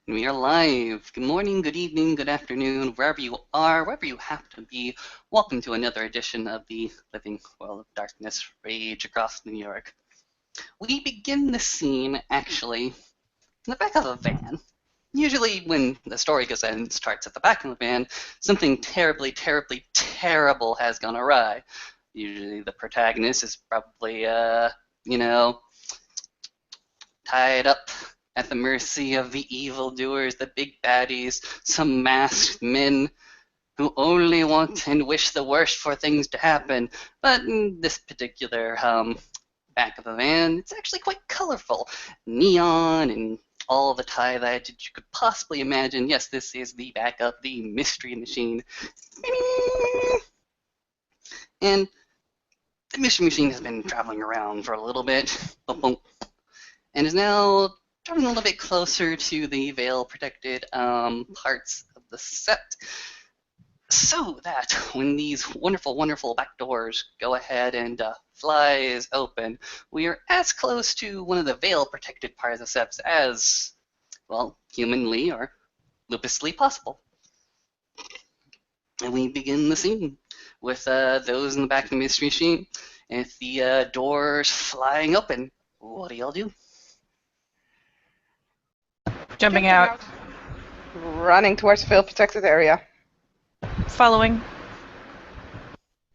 We are live. Good morning, good evening, good afternoon, wherever you are, wherever you happen to be. Welcome to another edition of the Living World of Darkness Rage across New York. We begin the scene, actually, in the back of a van. Usually when the story goes and starts at the back of the van, something terribly, terribly, terrible has gone awry. Usually the protagonist is probably, tied up at the mercy of the evildoers, the big baddies, some masked men who only want and wish the worst for things to happen. But in this particular back of the van, it's actually quite colorful. Neon and all the tie-dye that you could possibly imagine. Yes, this is the back of the Mystery Machine. And the Mystery Machine has been traveling around for a little bit, and is now drawing a little bit closer to the veil-protected parts of the set, so that when these wonderful, wonderful back doors go ahead and flies open, we are as close to one of the veil-protected parts of the sets as, well, humanly or lupusly possible. And we begin the scene with those in the back of the Mystery Machine, and with the doors flying open. What do y'all do? Jumping out. Running towards the veil-protected area. Following.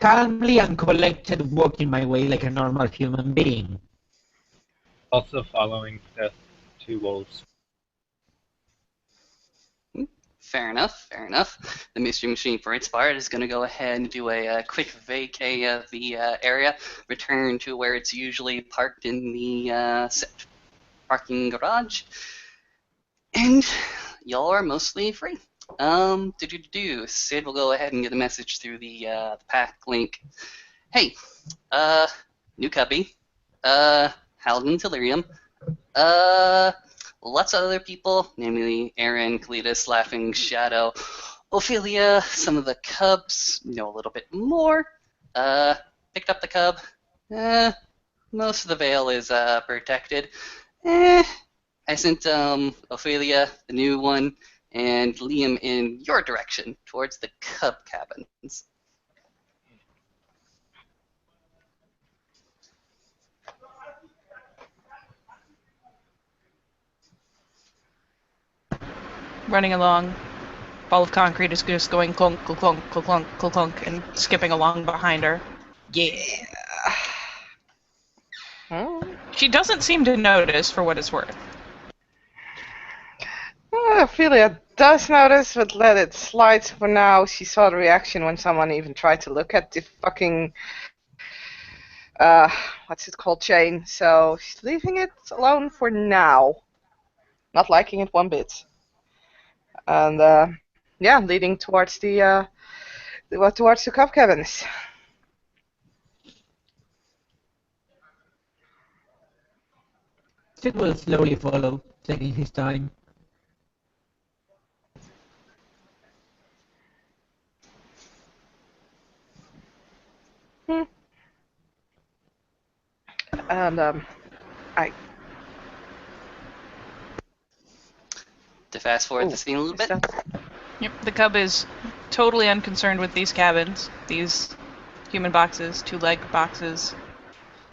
Calmly and collected, walking my way like a normal human being. Also following the two wolves. Fair enough, fair enough. The Mystery Machine, for its part, is going to go ahead and do a quick vacay of the area, return to where it's usually parked in the set parking garage, and y'all are mostly free. Sid will go ahead and get a message through the pack link. Hey, new cubby, Halden Delirium, lots of other people, namely Aaron, Cletus, Laughing, Shadow, Ophelia, some of the cubs know a little bit more. Picked up the cub. Most of the veil is protected. I sent Ophelia, the new one, and Liam in your direction, towards the cub cabins. Running along. Ball of concrete is just going clunk, clunk, clunk, clunk, clunk, clunk, and skipping along behind her. Yeah. She doesn't seem to notice, for what it's worth. Ophelia does notice, but let it slide for now. She saw the reaction when someone even tried to look at the fucking, what's it called, chain. So she's leaving it alone for now. Not liking it one bit. And, yeah, leading towards the cub cabins. Sid will slowly follow, taking his time. And To fast forward the scene a little bit. Yep, the cub is totally unconcerned with these cabins, these human boxes, two-leg boxes.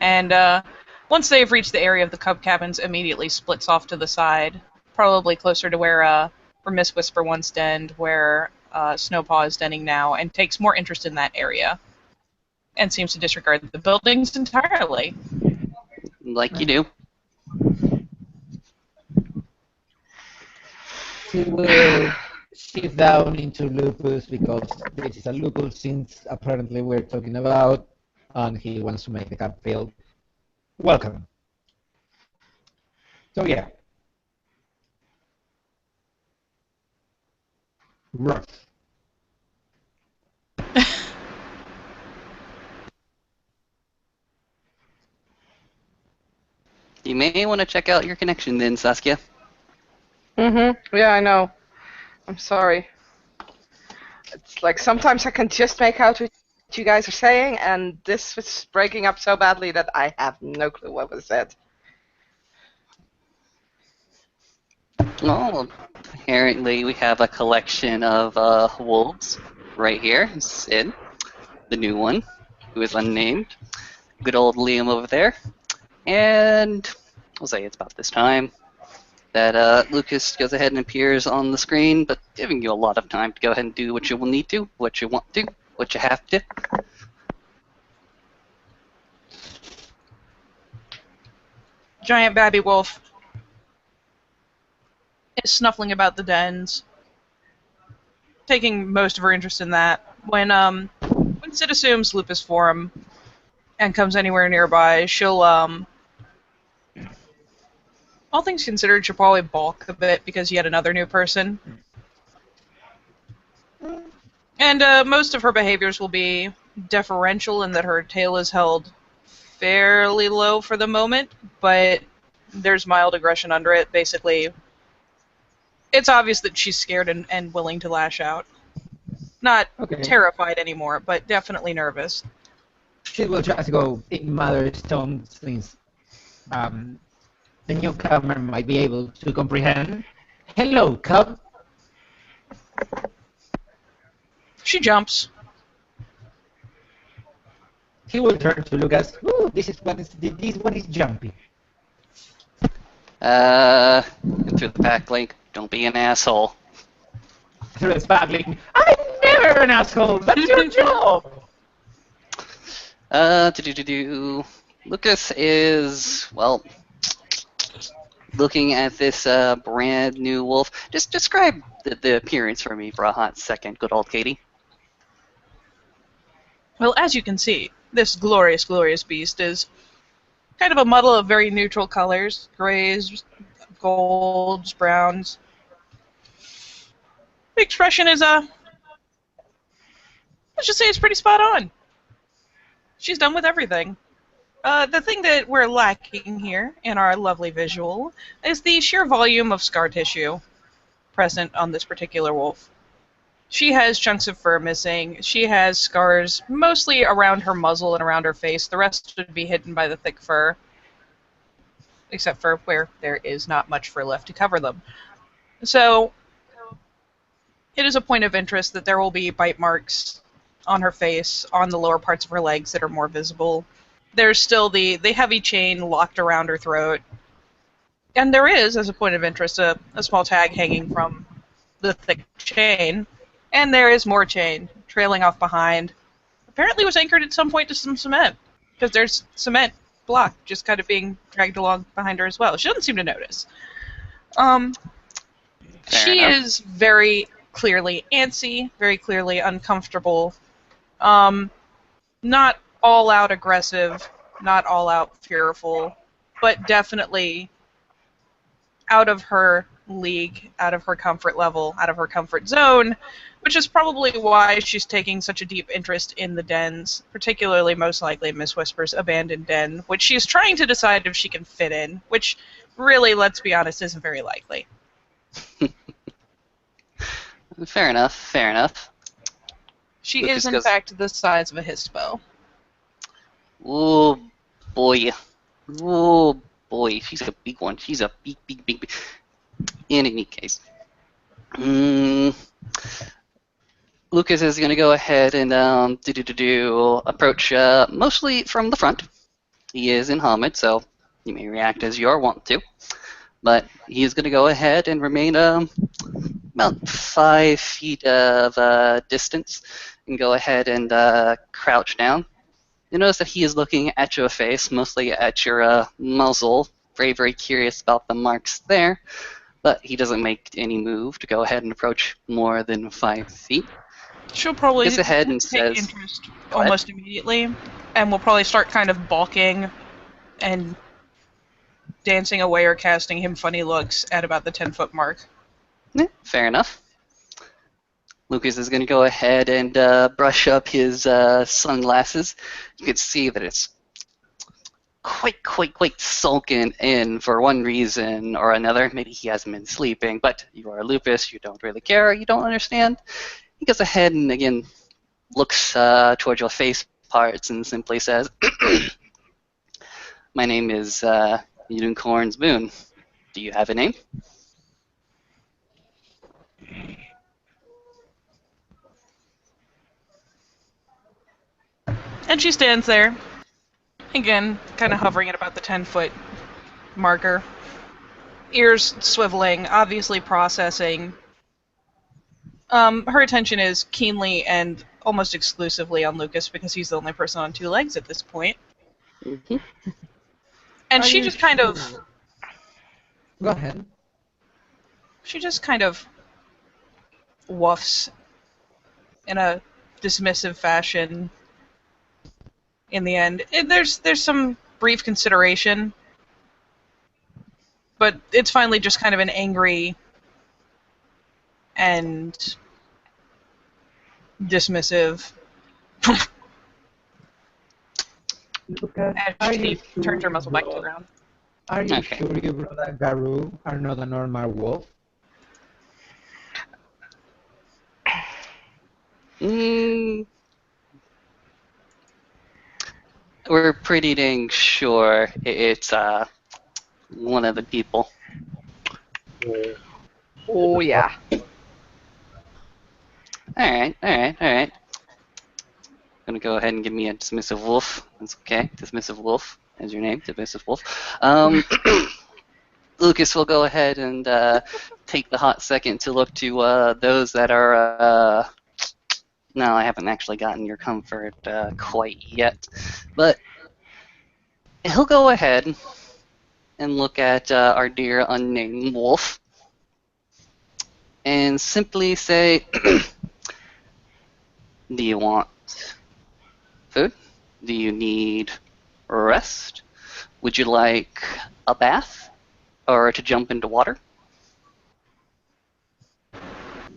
And once they've reached the area of the cub cabins, immediately splits off to the side, probably closer to where Miss Whisper once denned, where Snowpaw is denning now, and takes more interest in that area, and seems to disregard the buildings entirely. Like you do. She will shift down into Lupus because this is a Lupus since apparently we're talking about, and he wants to make the cab feel welcome. So yeah. Rough. You may want to check out your connection then, Saskia. Yeah, I know. I'm sorry. It's like sometimes I can just make out what you guys are saying, and this was breaking up so badly that I have no clue what was said. Well, apparently we have a collection of wolves right here. Sid, the new one, who is unnamed. Good old Liam over there. And I'll say it's about this time that Lucas goes ahead and appears on the screen, but giving you a lot of time to go ahead and do what you will need to, what you want to, what you have to. Giant babby wolf is snuffling about the dens, taking most of her interest in that. When Sid assumes Lupus form and comes anywhere nearby, she'll all things considered, she'll probably balk a bit because yet another new person. And most of her behaviors will be deferential in that her tail is held fairly low for the moment, but there's mild aggression under it. Basically, it's obvious that she's scared and willing to lash out. Not Okay. terrified anymore, but definitely nervous. She will try to go in mother's tongue since the newcomer might be able to comprehend. Hello, cub. She jumps. He will turn to Lucas. Ooh, this one is jumpy. And through the back link, don't be an asshole. Through the sparkling. I'm never an asshole. That's your job. Lucas is, well, looking at this brand new wolf. Just describe the appearance for me for a hot second, good old Katie. Well, as you can see, this glorious, glorious beast is kind of a muddle of very neutral colors. Grays, golds, browns. The expression is, let's just say it's pretty spot on. She's done with everything. The thing that we're lacking here in our lovely visual is the sheer volume of scar tissue present on this particular wolf. She has chunks of fur missing. She has scars mostly around her muzzle and around her face. The rest would be hidden by the thick fur, except for where there is not much fur left to cover them. So it is a point of interest that there will be bite marks on her face, on the lower parts of her legs that are more visible. There's still the heavy chain locked around her throat. And there is, as a point of interest, a small tag hanging from the thick chain. And there is more chain trailing off behind. Apparently was anchored at some point to some cement, because there's cement block just kind of being dragged along behind her as well. She doesn't seem to notice. She is very clearly antsy, very clearly uncomfortable. Not all out aggressive, not all out fearful, but definitely out of her league, out of her comfort level, out of her comfort zone, which is probably why she's taking such a deep interest in the dens, particularly most likely Miss Whisper's abandoned den, which she's trying to decide if she can fit in, which really, let's be honest, isn't very likely. Fair enough, fair enough. She Lucas is, in goes, fact, the size of a hispo. Oh boy. Oh boy, she's a big one. She's a big. In any case. Lucas is going to go ahead and approach mostly from the front. He is in helmet, so you may react as you're wont to. But he is going to go ahead and remain about 5 feet of distance and go ahead and crouch down. You notice that he is looking at your face, mostly at your muzzle, very, very curious about the marks there, but he doesn't make any move to go ahead and approach more than 5 feet. She'll probably Gets ahead and take says, interest almost immediately, and will probably start kind of balking and dancing away or casting him funny looks at about the 10-foot mark. Yeah, fair enough. Lucas is going to go ahead and brush up his sunglasses. You can see that it's quite sunken in for one reason or another. Maybe he hasn't been sleeping, but you are Lupus, you don't really care, you don't understand. He goes ahead and again looks towards your face parts and simply says, "My name is Unicorn's Boon. Do you have a name?" And she stands there, again, kind of hovering at about the 10-foot marker. Ears swiveling, obviously processing. Her attention is keenly and almost exclusively on Lucas because he's the only person on two legs at this point. Mm-hmm. And Are she you just kind of... sure? Go ahead. She just kind of woofs in a dismissive fashion in the end. There's some brief consideration, but it's finally just kind of an angry and dismissive Lucas, as are she you sure turns her you muzzle back to the brought, ground. are you Okay. sure you brought a Garou are not a normal wolf? Mm, we're pretty dang sure it's one of the people. Oh yeah. Alright. Gonna go ahead and give me a dismissive wolf. That's okay. Dismissive wolf is your name, dismissive wolf. Lucas will go ahead and take the hot second to look to those that are. No, I haven't actually gotten your comfort quite yet, but he'll go ahead and look at our dear unnamed wolf and simply say, "Do you want food? Do you need rest? Would you like a bath or to jump into water?"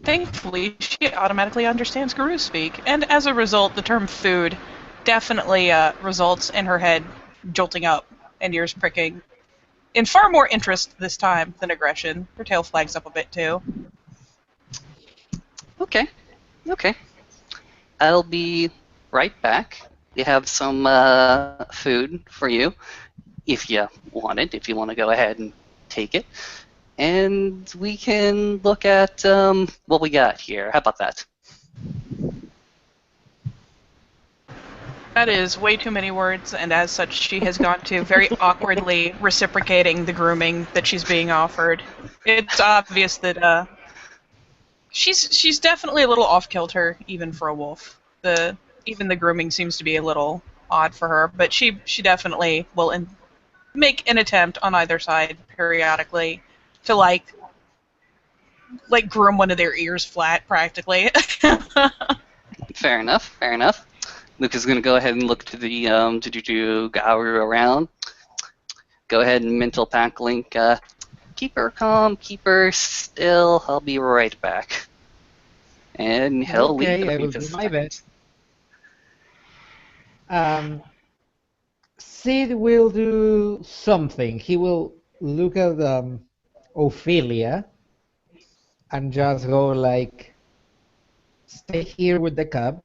Thankfully, she automatically understands Guru speak, and as a result, the term food definitely results in her head jolting up and ears pricking. In far more interest this time than aggression. Her tail flags up a bit too. Okay. I'll be right back. We have some food for you if you want it, if you want to go ahead and take it. And we can look at what we got here. How about that? That is way too many words, and as such, she has gone to very awkwardly reciprocating the grooming that she's being offered. It's obvious that she's definitely a little off kilter, even for a wolf. Even the grooming seems to be a little odd for her, but she definitely will make an attempt on either side periodically to like groom one of their ears flat, practically. Fair enough. Lucas is going to go ahead and look to the Gauru around. Go ahead and mental pack link. Keep her calm, keep her still. I'll be right back. And he'll leave. Okay, I will do my best. Sid will do something. He will look at Ophelia and just go like, stay here with the cub.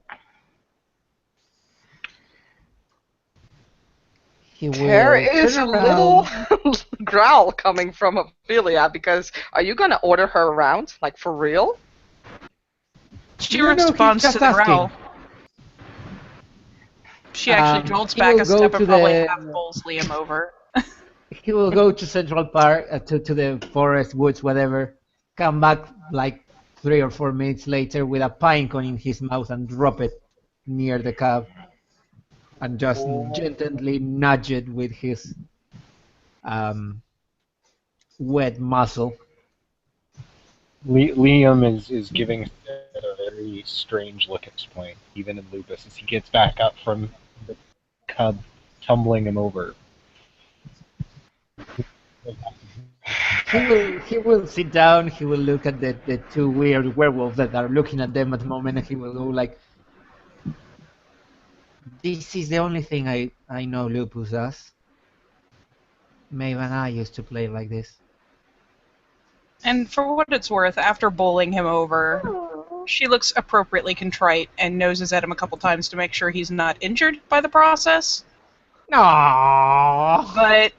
He There will is turn a little around. growl coming from Ophelia because are you gonna order her around? Like for real? She No, he's responds just to the asking. growl. She actually jolts He back will a go step to and probably the- half bowls Liam over. He will go to Central Park, to the forest, woods, whatever. Come back like 3 or 4 minutes later with a pine cone in his mouth and drop it near the cub. And just gently nudge it with his wet muzzle. Liam is giving Sid a very strange look at this point, even in Lupus, as he gets back up from the cub tumbling him over. He will sit down, he will look at the two weird werewolves that are looking at them at the moment, and he will go like, this is the only thing I know Lupus does. Maeve and I used to play like this. And for what it's worth, after bowling him over, she looks appropriately contrite and noses at him a couple times to make sure he's not injured by the process. Aww. But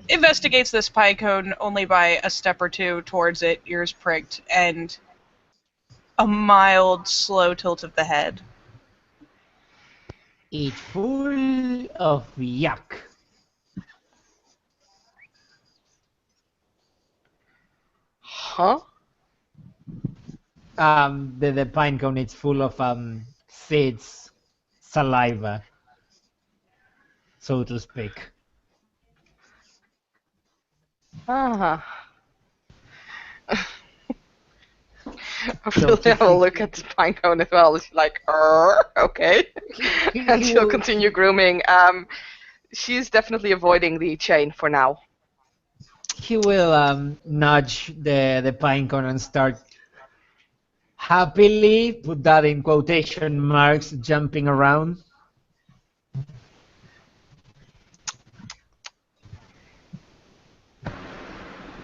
investigates this pie cone only by a step or two towards it, ears pricked, and a mild, slow tilt of the head. It's full of yuck. Huh? The pine cone is full of seeds, saliva, so to speak. Uh-huh. So Ophelia will look at the pine cone as well. She's like, okay. And she'll continue grooming. She's definitely avoiding the chain for now. He will nudge the pine cone and start happily, put that in quotation marks, jumping around.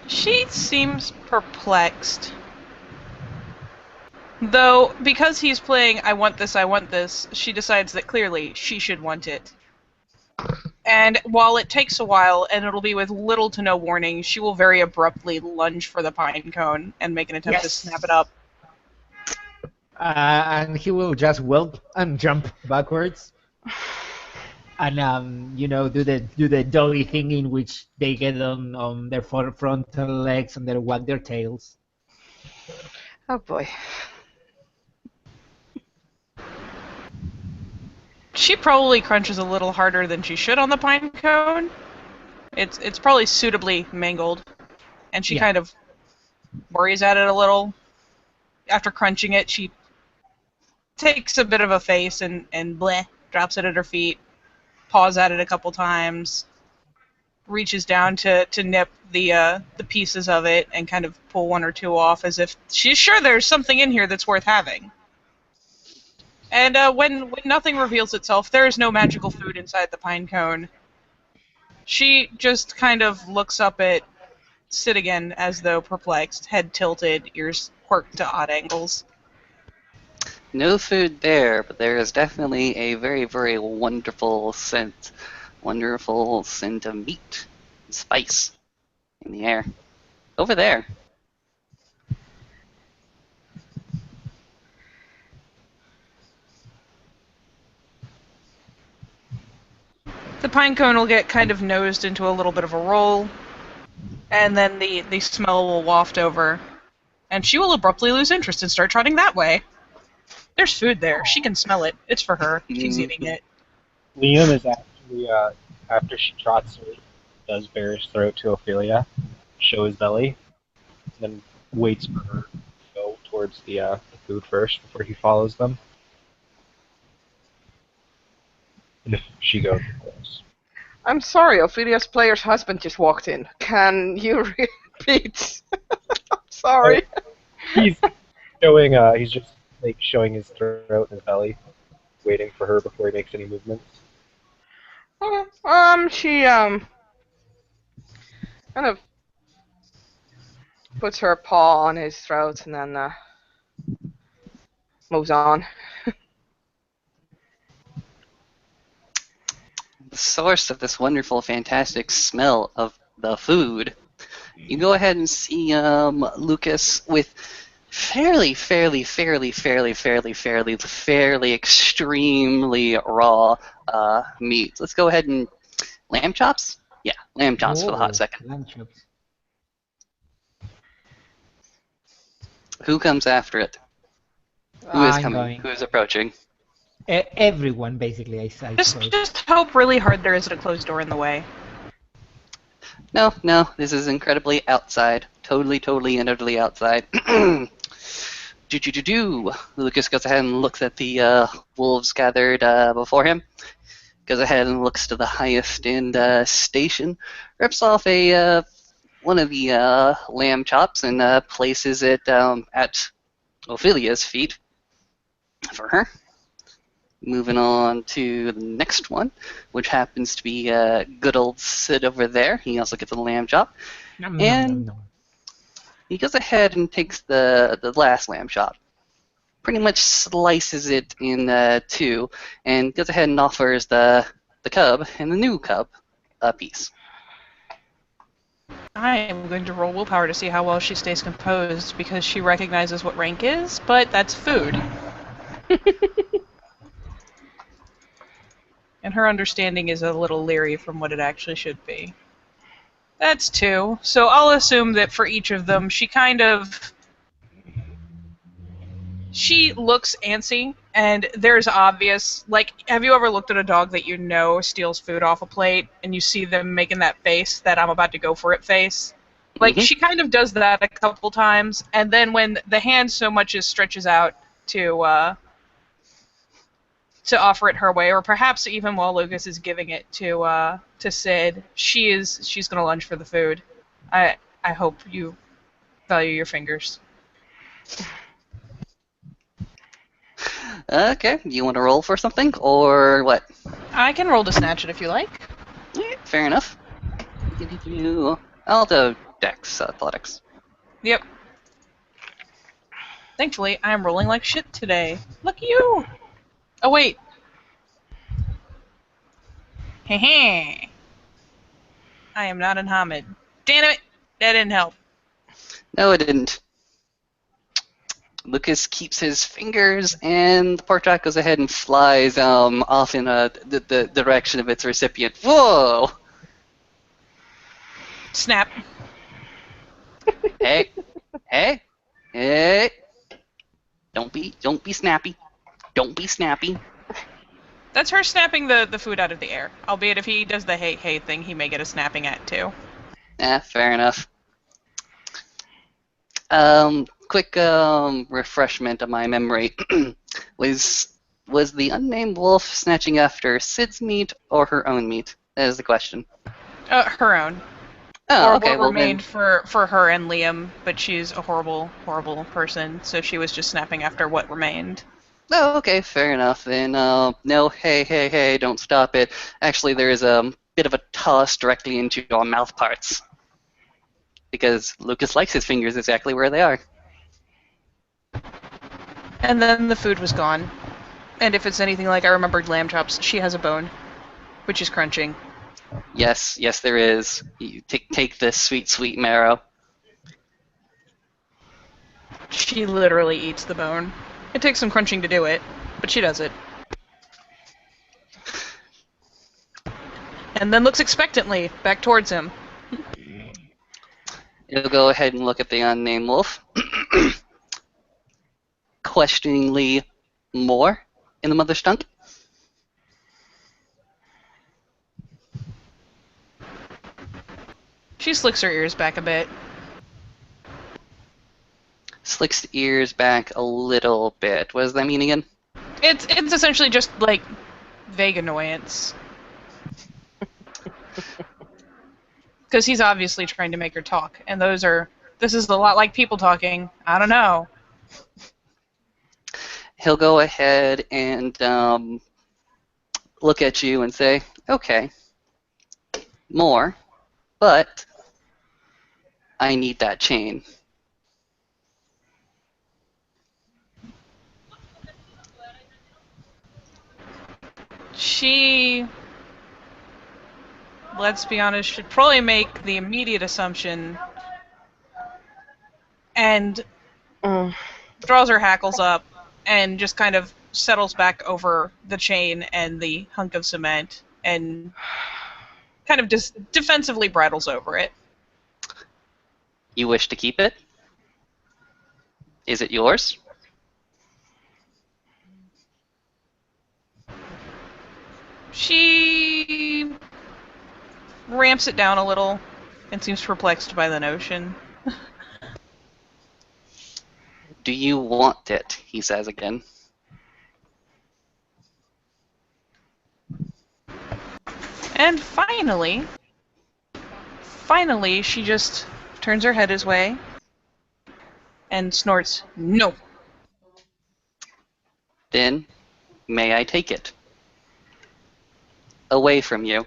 She seems perplexed. Though, because he's playing I want this, she decides that clearly she should want it. And while it takes a while, and it'll be with little to no warning, she will very abruptly lunge for the pine cone and make an attempt to snap it up. And he will just whelp and jump backwards. And do the dolly thing in which they get on their frontal legs and they wag their tails. Oh boy. She probably crunches a little harder than she should on the pine cone. It's probably suitably mangled, and she kind of worries at it a little. After crunching it, she takes a bit of a face and bleh, drops it at her feet, paws at it a couple times, reaches down to nip the pieces of it and kind of pull one or two off as if she's sure there's something in here that's worth having. And when nothing reveals itself, there is no magical food inside the pine cone. She just kind of looks up at Sid again as though perplexed, head tilted, ears quirked to odd angles. No food there, but there is definitely a very, very wonderful scent. Wonderful scent of meat and spice in the air. Over there. The pine cone will get kind of nosed into a little bit of a roll, and then the smell will waft over, and she will abruptly lose interest and start trotting that way. There's food there. She can smell it. It's for her. She's eating it. Liam is actually, after she trots, does bare his throat to Ophelia, show his belly, then waits for her to go towards the food first before he follows them. And if she goes, of course. I'm sorry, Ophelia's player's husband just walked in. Can you repeat? I'm sorry. He's just like showing his throat and his belly, waiting for her before he makes any movements. Okay. She kind of puts her paw on his throat and then moves on. The source of this wonderful, fantastic smell of the food. You go ahead and see Lucas with fairly extremely raw meat. Let's go ahead and lamb chops? Yeah, lamb chops for the hot second. Lamb chops. Who comes after it? Who is I'm coming? going. Who is approaching? Everyone, basically, I suppose. Just hope really hard there isn't a closed door in the way. No, this is incredibly outside. Totally and utterly outside. Lucas goes ahead and looks at the wolves gathered before him. Goes ahead and looks to the highest end station. Rips off one of the lamb chops and places it at Ophelia's feet for her. Moving on to the next one, which happens to be good old Sid over there. He also gets a lamb chop. And he goes ahead and takes the last lamb chop. Pretty much slices it in two, and goes ahead and offers the cub and the new cub a piece. I am going to roll willpower to see how well she stays composed because she recognizes what rank is, but that's food. And her understanding is a little leery from what it actually should be. That's 2. So I'll assume that for each of them, she looks antsy, and there's obvious, like, have you ever looked at a dog that you know steals food off a plate, and you see them making that face, that I'm about to go for it face? Like, Mhm. she kind of does that a couple times, and then when the hand so much as stretches out to offer it her way, or perhaps even while Lucas is giving it to Sid, she's gonna lunge for the food. I hope you value your fingers. Okay, you want to roll for something, or what? I can roll to snatch it if you like. Yeah, fair enough. I'll do Dex Athletics. Yep. Thankfully, I am rolling like shit today. Look at you! Oh, wait. Heh. I am not in Hamid. Damn it! That didn't help. No, it didn't. Lucas keeps his fingers, and the pork chop goes ahead and flies off in the direction of its recipient. Whoa! Snap. Hey, hey, hey! Don't be snappy. Don't be snappy. That's her snapping the food out of the air. Albeit if he does the hey hey thing, he may get a snapping at too. Fair enough. Quick refreshment of my memory. was the unnamed wolf snatching after Sid's meat or her own meat? That is the question. Her own. Oh, Or okay. what Well then, remained for her and Liam, but she's a horrible, horrible person, so she was just snapping after what remained. oh, okay. Fair enough. Then, no. Hey, hey, hey! Don't stop it. Actually, there is a bit of a toss directly into your mouth parts because Lucas likes his fingers exactly where they are. And then the food was gone. And if it's anything like I remembered lamb chops, she has a bone, which is crunching. Yes, yes, there is. You take this sweet, sweet marrow. She literally eats the bone. It takes some crunching to do it, but she does it. And then looks expectantly back towards him. You'll go ahead and look at the unnamed wolf. Questioningly more in the mother stunk. She slicks her ears back a bit. Slicks the ears back a little bit. What does that mean again? It's essentially just like vague annoyance. Because he's obviously trying to make her talk, and this is a lot like people talking. I don't know. He'll go ahead and look at you and say, okay, more, but I need that chain. She, let's be honest, should probably make the immediate assumption and draws her hackles up and just kind of settles back over the chain and the hunk of cement and kind of just defensively bridles over it. You wish to keep it? Is it yours? She ramps it down a little and seems perplexed by the notion. Do you want it? He says again. And finally, she just turns her head his way and snorts, "No." Then, may I take it? Away from you.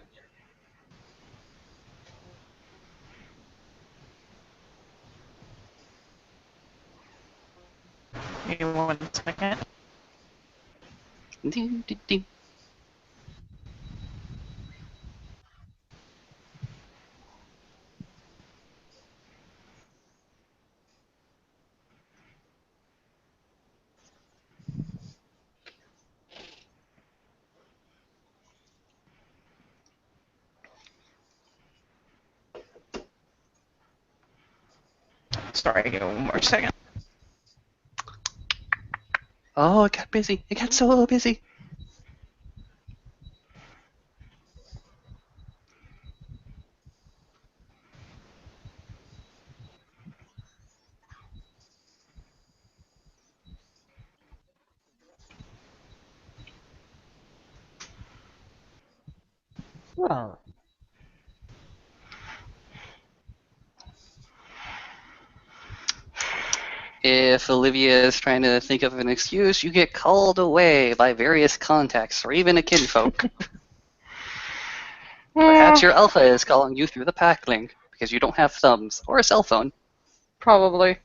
Give me 1 second. Do, do, do. Sorry, give me one more second. Oh, it got busy. It got so busy. Well, If Olivia is trying to think of an excuse, you get called away by various contacts or even a kinfolk. Perhaps your alpha is calling you through the pack link because you don't have thumbs or a cell phone. Probably.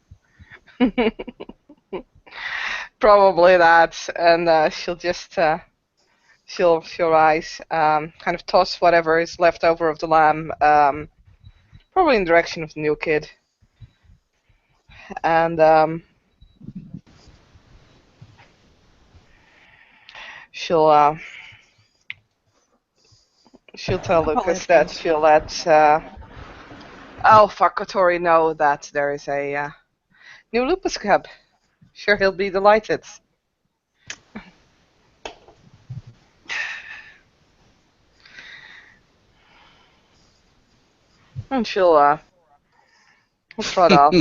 Probably that, and she'll just she'll rise, kind of toss whatever is left over of the lamb, probably in the direction of the new kid, and she'll tell Lucas that she'll let Alpha Kotori know that there is a new lupus cub. Sure, he'll be delighted. And she'll trot off.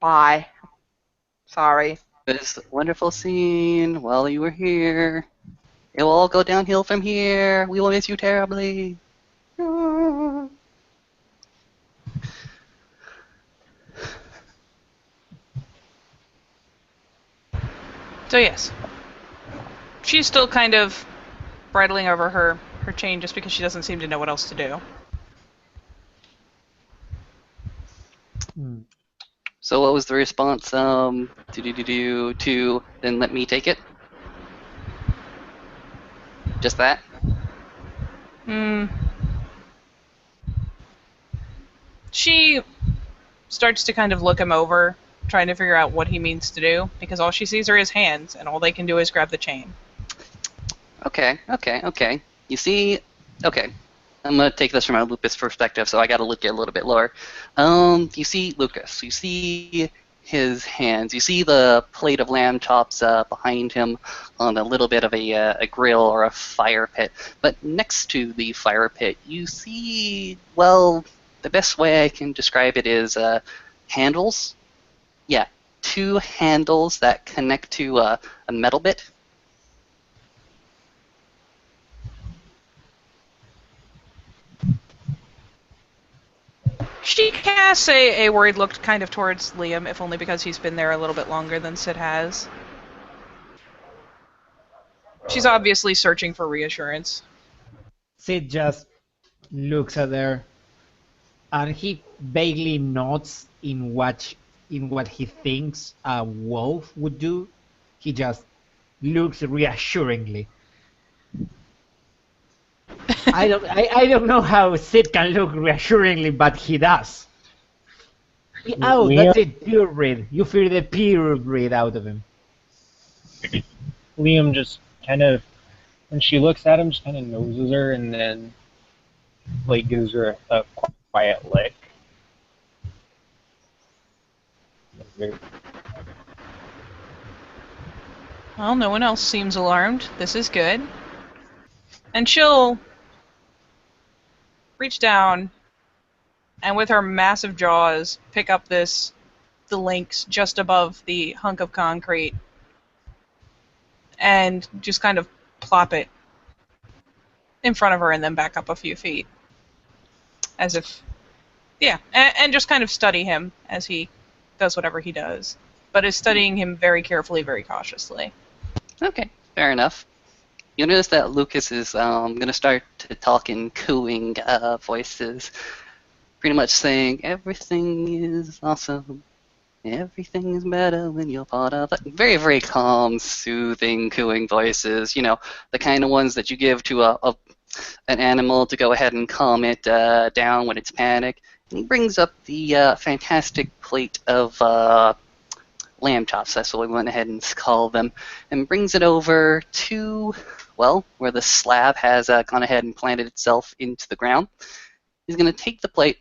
Bye. Sorry. This wonderful scene while you were here. It will all go downhill from here. We will miss you terribly. So yes, she's still kind of bridling over her chain just because she doesn't seem to know what else to do. So what was the response? To then let me take it? Just that? She starts to kind of look him over, trying to figure out what he means to do, because all she sees are his hands, and all they can do is grab the chain. Okay. You see, okay. I'm gonna take this from a Lupus perspective, so I gotta look at a little bit lower. You see Lucas. You see his hands. You see the plate of lamb chops behind him on a little bit of a grill or a fire pit. But next to the fire pit, you see, well, the best way I can describe it is handles. Yeah, 2 handles that connect to a metal bit. She casts a worried look kind of towards Liam, if only because he's been there a little bit longer than Sid has. She's obviously searching for reassurance. Sid just looks at her, and he vaguely nods in what he thinks a wolf would do. He just looks reassuringly. I don't know how Sid can look reassuringly, but he does. Oh, that's it, pure breed. You feel the pure breed out of him. Liam just kind of, when she looks at him, just kind of noses her and then like gives her a quiet lick. Well, no one else seems alarmed. This is good. And she'll reach down and with her massive jaws pick up the links just above the hunk of concrete and just kind of plop it in front of her and then back up a few feet. As if, yeah, and just kind of study him as he does whatever he does. But is studying him very carefully, very cautiously. Okay, fair enough. You notice that Lucas is going to start to talk in cooing voices, pretty much saying, everything is awesome, everything is better when you're part of it. Very, very calm, soothing, cooing voices, you know, the kind of ones that you give to an animal to go ahead and calm it down when it's panicked. And he brings up the fantastic plate of lamb chops, that's what we went ahead and called them, and brings it over to, well, where the slab has gone ahead and planted itself into the ground. He's going to take the plate,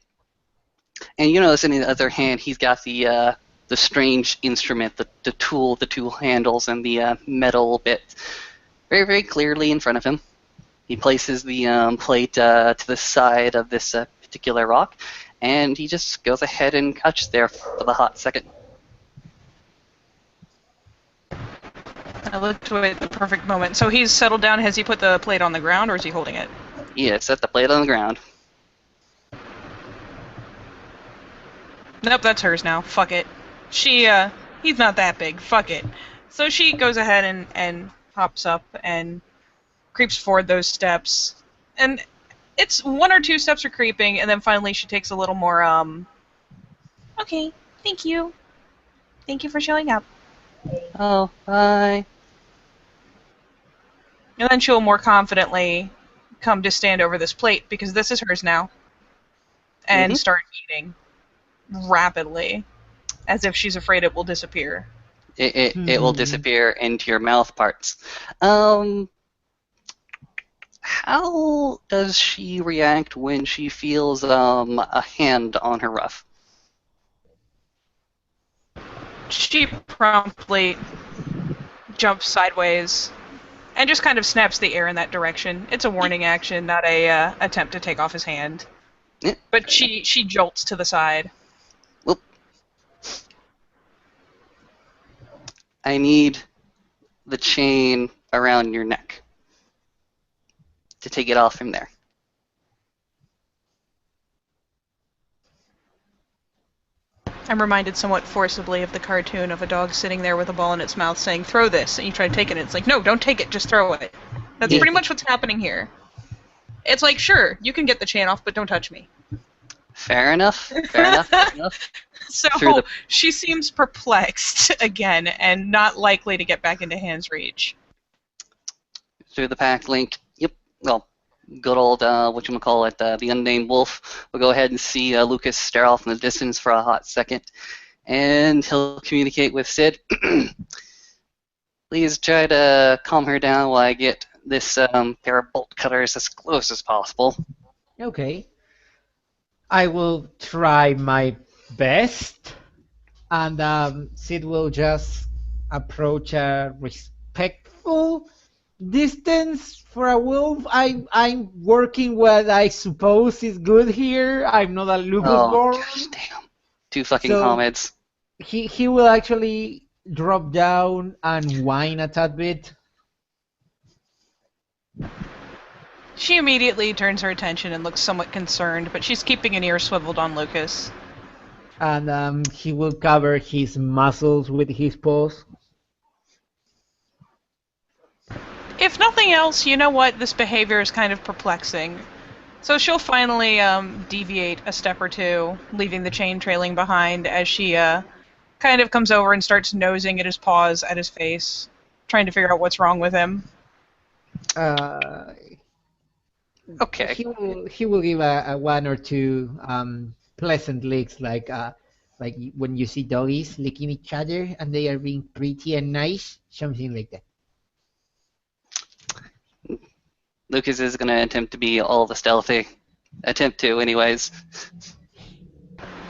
And you notice in the other hand, he's got the strange instrument, the tool, the two handles, and the metal bit very, very clearly in front of him. He places the plate to the side of this particular rock, and he just goes ahead and cuts there for the hot second. I looked away at the perfect moment. So he's settled down. Has he put the plate on the ground, or is he holding it? Yeah, set the plate on the ground. Nope, that's hers now. Fuck it. He's not that big. Fuck it. So she goes ahead and hops up and creeps forward those steps. And it's one or two steps are creeping, and then finally she takes a little more, okay, thank you. Thank you for showing up. Oh, bye. And then she'll more confidently come to stand over this plate, because this is hers now, and start eating rapidly, as if she's afraid it will disappear. It will disappear into your mouth parts. How does she react when she feels a hand on her ruff? She promptly jumps sideways and just kind of snaps the air in that direction. It's a warning action, not a attempt to take off his hand. Yeah. But she jolts to the side. Well, I need the chain around your neck to take it off from there. I'm reminded somewhat forcibly of the cartoon of a dog sitting there with a ball in its mouth saying, "Throw this," and you try to take it, and it's like, "No, don't take it, just throw it." That's pretty much what's happening here. It's like, sure, you can get the chain off, but don't touch me. Fair enough. Fair enough. So she seems perplexed again and not likely to get back into hand's reach. Through the pack link. Yep. Well, good old whatchamacallit, the unnamed wolf will go ahead and see Lucas stare off in the distance for a hot second, and he'll communicate with Sid. Please try to calm her down while I get this pair of bolt cutters as close as possible. Okay. I will try my best, and Sid will just approach a respectful distance for a wolf. I'm working what I suppose is good here. I'm not a lupus Oh, born. gosh damn. Two fucking So- hominids. He will actually drop down and whine a tad bit. She immediately turns her attention and looks somewhat concerned, but she's keeping an ear swiveled on Lucas. And he will cover his muscles with his paws. If nothing else, you know what? This behavior is kind of perplexing. So she'll finally deviate a step or two, leaving the chain trailing behind as she kind of comes over and starts nosing at his paws, at his face, trying to figure out what's wrong with him. Okay. He will give a one or two pleasant licks, like when you see doggies licking each other and they are being pretty and nice, something like that. Lucas is going to attempt to be all the stealthy. Attempt to, anyways.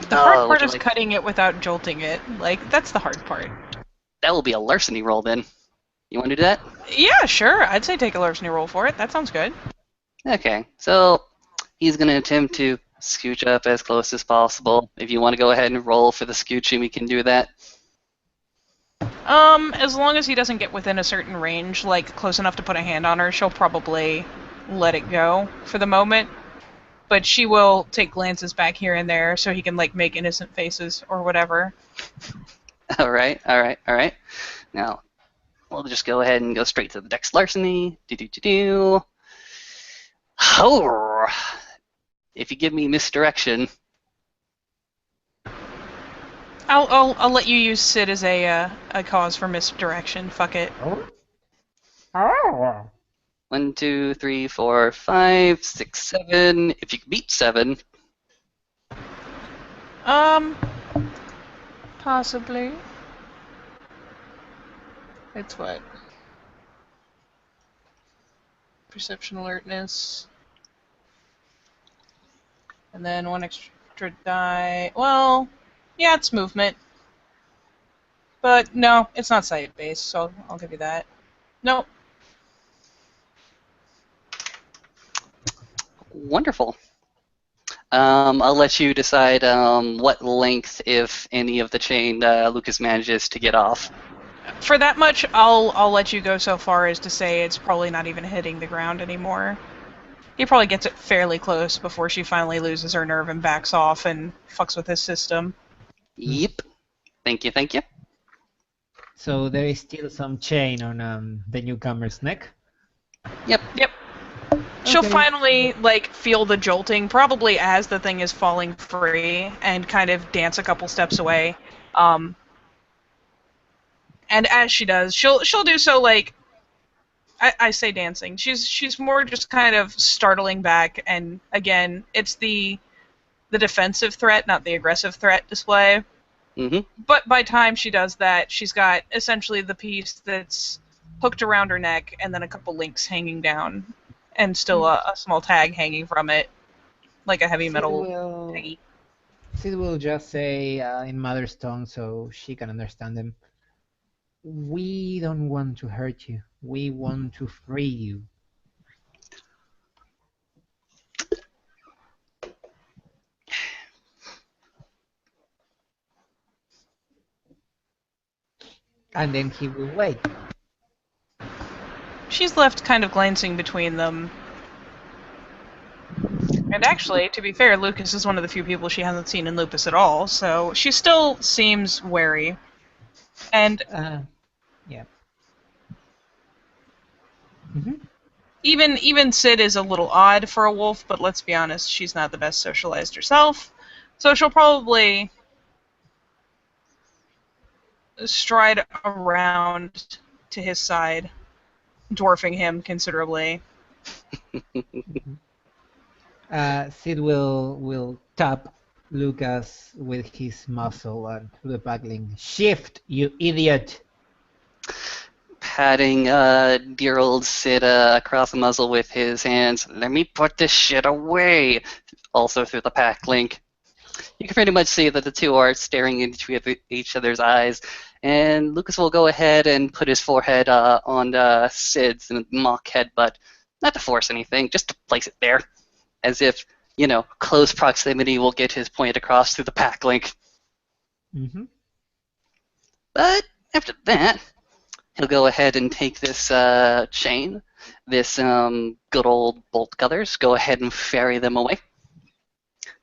The hard would part you is like- cutting it without jolting it. Like, that's the hard part. That will be a larceny roll then. You want to do that? Yeah, sure. I'd say take a larceny roll for it. That sounds good. Okay, so he's going to attempt to scooch up as close as possible. If you want to go ahead and roll for the scooching, we can do that. As long as he doesn't get within a certain range, like close enough to put a hand on her, she'll probably let it go for the moment. But she will take glances back here and there so he can, like, make innocent faces or whatever. All right. Now, we'll just go ahead and go straight to the dex larceny. Oh, if you give me misdirection. I'll let you use Sid as a cause for misdirection. Fuck it. Oh. 1, 2, 3, 4, 5, 6, 7. If you can beat 7, Possibly. It's what? Perception alertness. And then one extra. extra die. Well, yeah, it's movement. But no, it's not sight-based, so I'll give you that. Nope. Wonderful. I'll let you decide what length, if any, of the chain Lucas manages to get off. For that much, I'll let you go so far as to say it's probably not even hitting the ground anymore. He probably gets it fairly close before she finally loses her nerve and backs off and fucks with his system. Yep. Thank you, thank you. So there is still some chain on the newcomer's neck. Yep. She'll Okay. finally feel the jolting, probably as the thing is falling free, and kind of dance a couple steps away. And as she does, she'll do so I say dancing. She's more just kind of startling back, and again, it's the defensive threat, not the aggressive threat display. Mm-hmm. But by time she does that, she's got essentially the piece that's hooked around her neck, and then a couple links hanging down, and still a small tag hanging from it, like a heavy metal taggy. Sid will just say in mother's tongue so she can understand them. We don't want to hurt you. We want to free you. And then he will wait. She's left kind of glancing between them. And actually, to be fair, Lucas is one of the few people she hasn't seen in Lupus at all, so she still seems wary. And Yeah. Mm-hmm. even Sid is a little odd for a wolf, but let's be honest, she's not the best socialized herself. So she'll probably stride around to his side, dwarfing him considerably. Sid will tap Lucas with his muzzle and through the back link. Shift, you idiot! Patting dear old Sid across the muzzle with his hands. Let me put this shit away. Also through the pack link. You can pretty much see that the two are staring into each other's eyes, and Lucas will go ahead and put his forehead on Sid's in a mock headbutt. Not to force anything, just to place it there. As if, close proximity will get his point across through the pack link. Mm-hmm. But after that, he'll go ahead and take this chain, this good old bolt cutters, go ahead and ferry them away.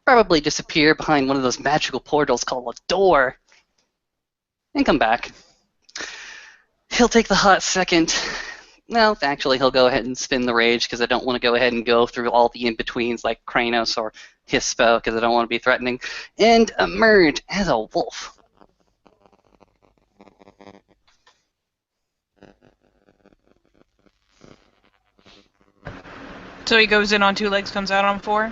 Probably disappear behind one of those magical portals called a door, and come back. He'll take the hot second. No, actually, he'll go ahead and spin the rage because I don't want to go ahead and go through all the in-betweens like Kranos or Hispo because I don't want to be threatening, and emerge as a wolf. So he goes in on two legs, comes out on four?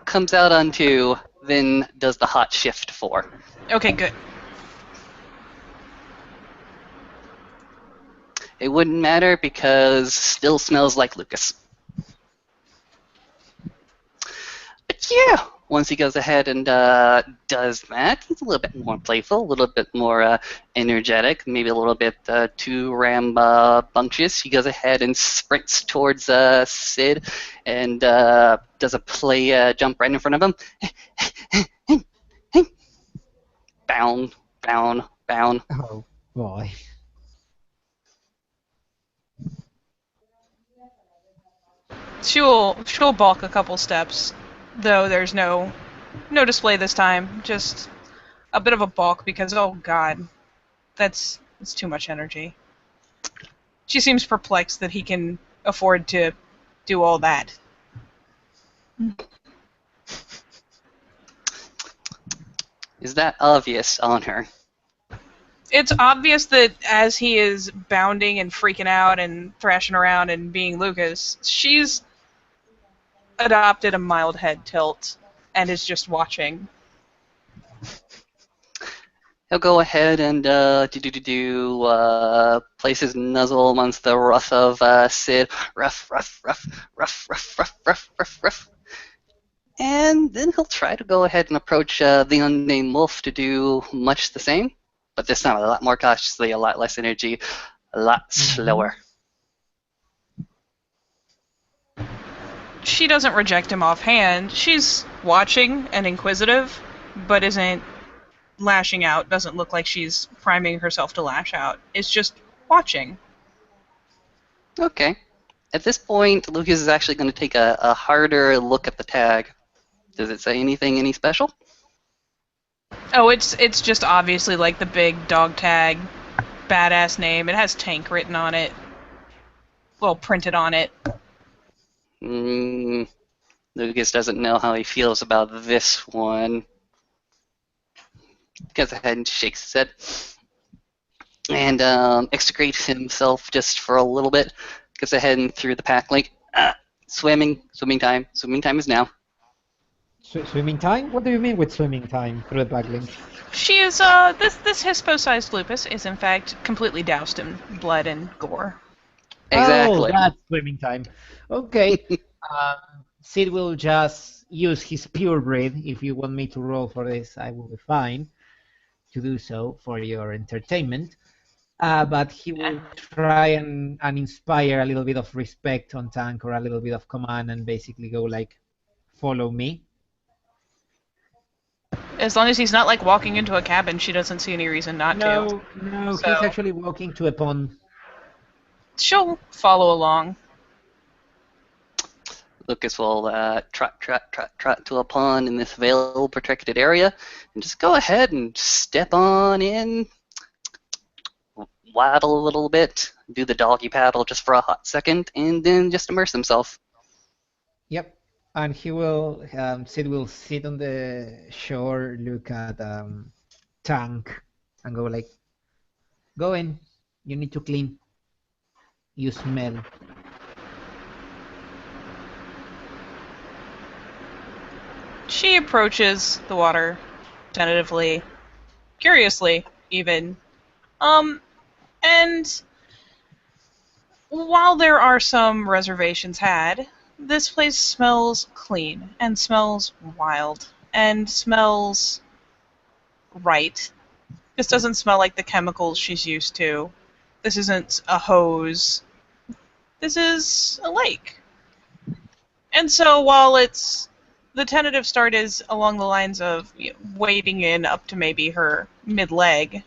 Comes out on two, then does the hot shift 4. Okay, good. It wouldn't matter because still smells like Lucas. But yeah, once he goes ahead and does that, he's a little bit more playful, a little bit more energetic, maybe a little bit too rambunctious. He goes ahead and sprints towards Sid and does a play jump right in front of him. Bound, bound, bound. Oh boy. She'll balk a couple steps, though there's no display this time. Just a bit of a balk because, oh god, that's too much energy. She seems perplexed that he can afford to do all that. Is that obvious on her? It's obvious that as he is bounding and freaking out and thrashing around and being Lucas, she's adopted a mild head tilt and is just watching. He'll go ahead and place his nuzzle amongst the ruff of Sid. Ruff, ruff, ruff, ruff, ruff, ruff, ruff, ruff, ruff. And then he'll try to go ahead and approach the unnamed wolf to do much the same, but this time a lot more cautiously, a lot less energy, a lot slower. She doesn't reject him offhand. She's watching and inquisitive, but isn't lashing out. Doesn't look like she's priming herself to lash out. It's just watching. Okay. At this point, Lucas is actually going to take a harder look at the tag. Does it say anything any special? Oh, it's just obviously like the big dog tag, badass name. It has tank written on it. Well, printed on it. Lucas doesn't know how he feels about this one. Goes ahead and shakes his head. And extricates himself just for a little bit. Goes ahead and through the pack link. Swimming time. Swimming time is now. Swimming time? What do you mean with swimming time through the backlink? She is, this hippo-sized lupus is in fact completely doused in blood and gore. Exactly. Oh, that's swimming time. Okay. Sid will just use his pure breed. If you want me to roll for this, I will be fine to do so for your entertainment. But he will try and inspire a little bit of respect on Tank, or a little bit of command, and basically go like, follow me. As long as he's not like walking into a cabin, she doesn't see any reason not to. No, So- he's actually walking to a pond. She'll follow along. Lucas will trot to a pond in this veil protected area and just go ahead and step on in, waddle a little bit, do the doggy paddle just for a hot second, and then just immerse himself. Yep. And he will, Sid will sit on the shore, look at Tank, and go like, go in. You need to clean. You smell. She approaches the water tentatively, curiously even. And while there are some reservations had, this place smells clean and smells wild and smells right. This doesn't smell like the chemicals she's used to. This isn't a hose. This is a lake. And so while the tentative start is along the lines of wading in up to maybe her mid-leg,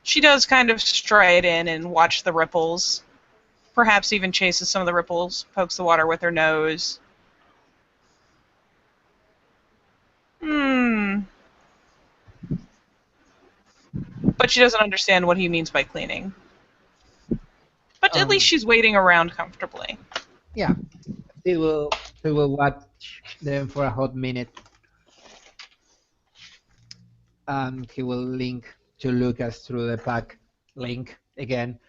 she does kind of stride in and watch the ripples. Perhaps even chases some of the ripples, pokes the water with her nose. But she doesn't understand what he means by cleaning. But at least she's waiting around comfortably. Yeah. He will watch them for a hot minute. And he will link to Lucas through the pack link again.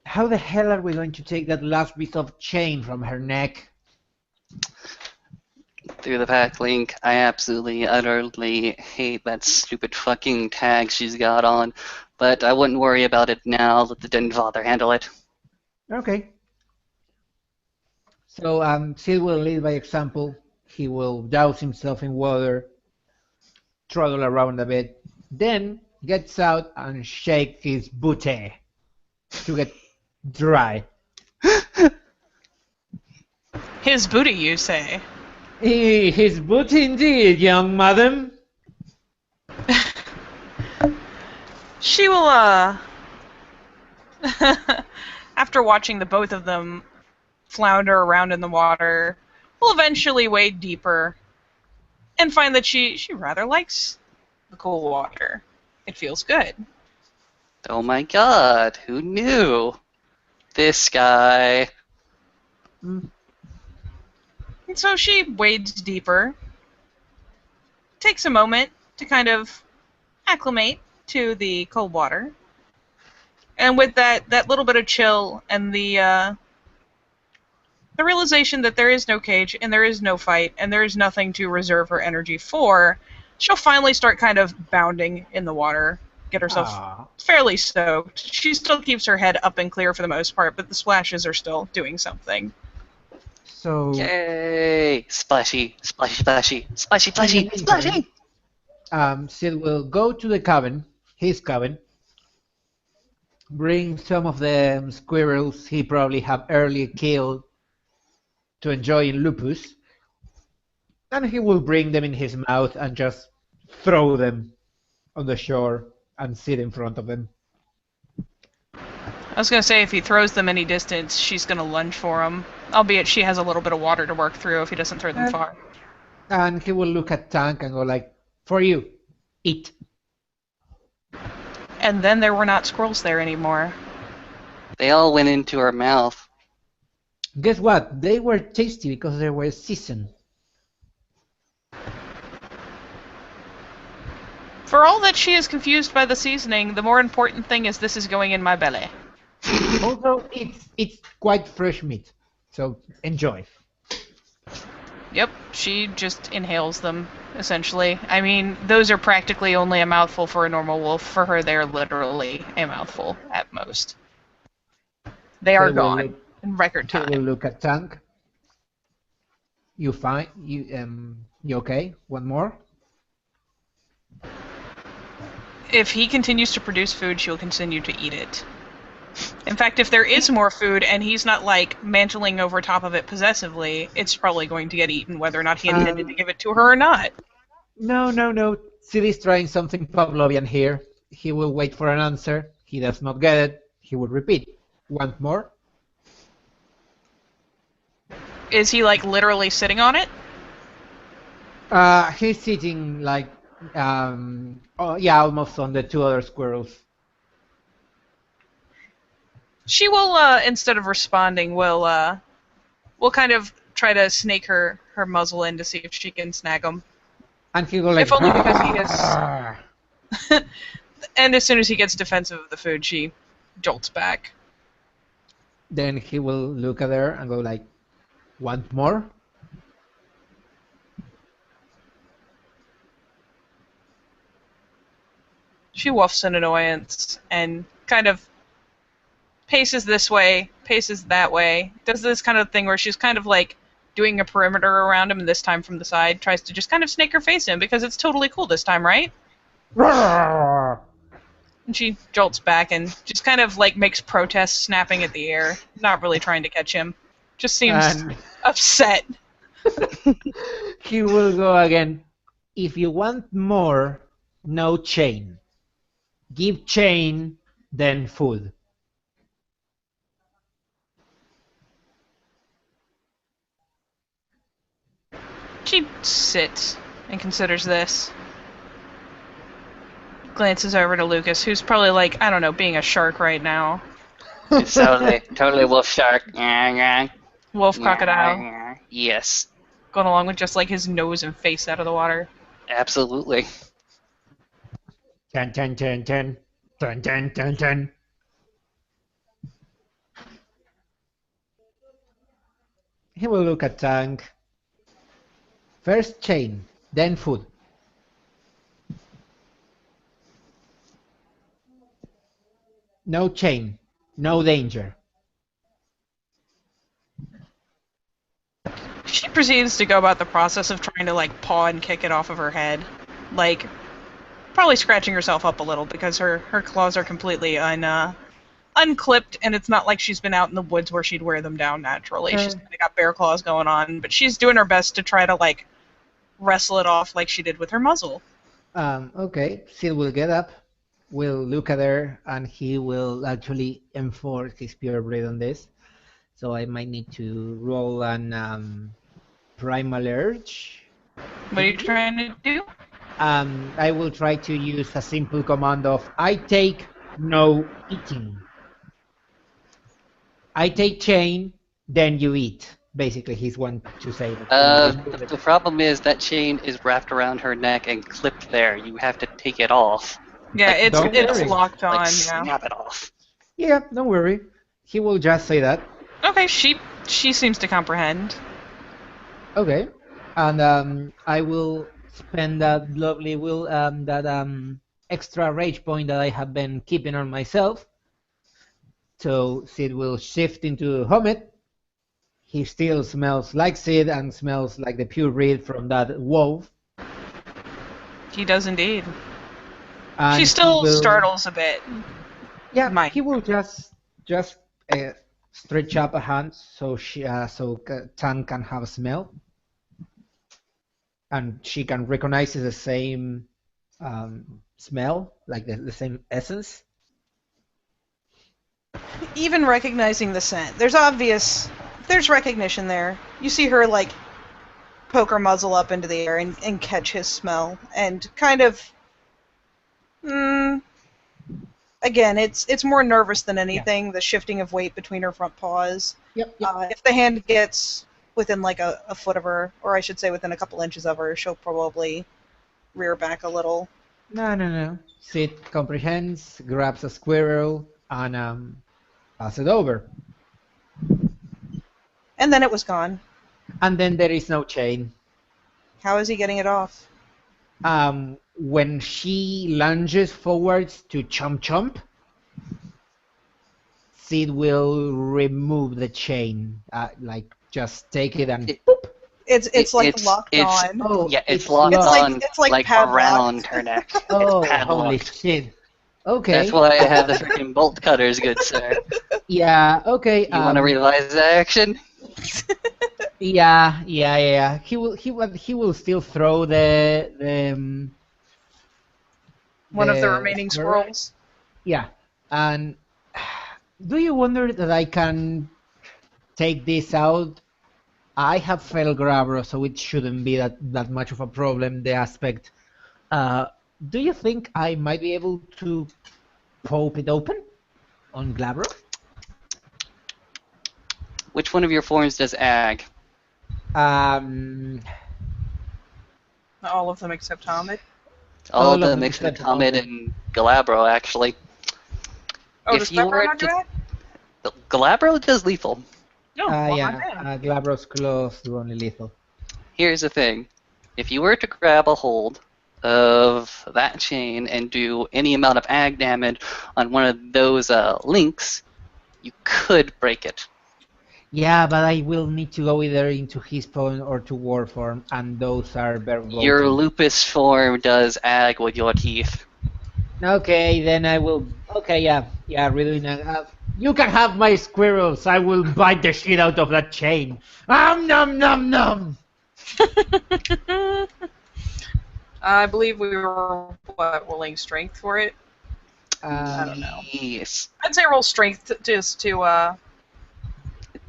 How the hell are we going to take that last bit of chain from her neck? Through the pack link, I absolutely, utterly hate that stupid fucking tag she's got on, but I wouldn't worry about it now. Let the den father handle it. Okay. So Sid will lead by example. He will douse himself in water, trundle around a bit, then gets out and shake his booty to get dry. His booty, you say? His booty indeed, young madam. She will, after watching the both of them flounder around in the water, will eventually wade deeper and find that she rather likes the cool water. It feels good. Oh my god, who knew? This guy. And so she wades deeper, takes a moment to kind of acclimate to the cold water, and with that little bit of chill and the realization that there is no cage and there is no fight and there is nothing to reserve her energy for, she'll finally start kind of bounding in the water, get herself fairly soaked. She still keeps her head up and clear for the most part, but the splashes are still doing something. So Yay! Splashy, splashy, splashy, splashy, in the splashy, meantime, splashy! Sid will go to the cabin, his cabin, bring some of the squirrels he probably have earlier killed to enjoy in Lupus, and he will bring them in his mouth and just throw them on the shore and sit in front of them. I was gonna say if he throws them any distance, she's gonna lunge for him. Albeit she has a little bit of water to work through if he doesn't throw them far. And he will look at Tank and go like, "For you, eat." And then there were not squirrels there anymore. They all went into her mouth. Guess what? They were tasty because they were seasoned. For all that she is confused by the seasoning, the more important thing is this is going in my belly. Also, it's quite fresh meat, so enjoy. Yep, she just inhales them, essentially. I mean, those are practically only a mouthful for a normal wolf. For her, they're literally a mouthful at most. They are He will gone look, in record he will time. look at Tank. You fine? You okay? One more? If he continues to produce food, she'll continue to eat it. In fact, if there is more food and he's not like mantling over top of it possessively, it's probably going to get eaten, whether or not he intended to give it to her or not. No. Sid is trying something Pavlovian here. He will wait for an answer. He does not get it. He will repeat. Want more? Is he like literally sitting on it? He's sitting like, almost on the two other squirrels. She will, instead of responding, will kind of try to snake her muzzle in to see if she can snag him. And he will like, If only because he is. And as soon as he gets defensive of the food, she jolts back. Then he will look at her and go like, want more? She woofs in annoyance and kind of paces this way, paces that way, does this kind of thing where she's kind of like doing a perimeter around him, and this time from the side tries to just kind of snake her face in because it's totally cool this time, right? And she jolts back and just kind of like makes protest, snapping at the air, not really trying to catch him. Just seems And upset. he will go again. If you want more, no chain. Give chain, then food. She sits and considers this. Glances over to Lucas, who's probably like, I don't know, being a shark right now. It's totally wolf shark. Wolf crocodile. Yes, Going along with just like his nose and face out of the water. absolutely. Ten, ten, ten, ten. Ten, ten, ten, ten. He will look at Tank. First chain, then food. No chain, no danger. She proceeds to go about the process of trying to like paw and kick it off of her head. Like, probably scratching herself up a little because her claws are completely unclipped, and it's not like she's been out in the woods where she'd wear them down naturally. She's kind of got bear claws going on, but she's doing her best to try to like wrestle it off like she did with her muzzle. Okay, Sid will get up, will look at her, and he will actually enforce his purebred on this. So I might need to roll an primal urge. What are you trying to do? I will try to use a simple command of I take no eating. I take chain, then you eat. Basically, he's one to say that. The problem is that chain is wrapped around her neck and clipped there. You have to take it off. Yeah, Like, it's worry. locked on. Like, Yeah. snap it off. Yeah, don't worry. He will just say that. Okay, she seems to comprehend. Okay, and I will spend that lovely extra rage point that I have been keeping on myself. So Sid will shift into Homet. he still smells like Sid and smells like the pure breed from that wolf. He does indeed. And She he still will, startles a bit. yeah, Mine. he will just stretch up a hand so Tan can have a smell, and she can recognize the same smell, like the same essence. Even recognizing the scent, there's recognition there. You see her like poke her muzzle up into the air and catch his smell, and kind of, again, it's more nervous than anything. The shifting of weight between her front paws. Yep. If the hand gets within like a foot of her, or I should say within a couple inches of her, she'll probably rear back a little. No. Sid comprehends, grabs a squirrel, and pass it over. And then it was gone. And then there is no chain. How is he getting it off? When she lunges forwards to chomp, Sid will remove the chain, like just take it and boop. It's like locked on. Oh, Yeah, it's locked on It's like padlocked. around her neck. Oh, It's padlocked. holy shit. Okay. That's why I have the freaking bolt cutters, good sir. Yeah, okay. You want to revise that action? Yeah. He will still throw the One of the the remaining squirrel. squirrels. Yeah. And do you wonder that I can take this out? I have fell grabber, so it shouldn't be that much of a problem, the aspect. Do you think I might be able to pop it open on Glabro? Which one of your forms does ag? Um, All of them except Hamid. All All of of them them except except Hamid Hamid. and Galabro, actually. Oh, If does you Pepper were not do to- that? Galabro does lethal. No, well, yeah, I'm in. Glabro's claws do only lethal. Here's the thing. If you were to grab a hold of that chain and do any amount of ag damage on one of those links, you could break it. Yeah, but I will need to go either into his form or to war form, and those are very Your broken. lupus form does ag with your teeth. Okay, then I will. Okay, yeah, redoing that. You can have my squirrels. I will bite the shit out of that chain. Nom. I believe we were rolling strength for it. I don't know. Yes. I'd say roll strength just to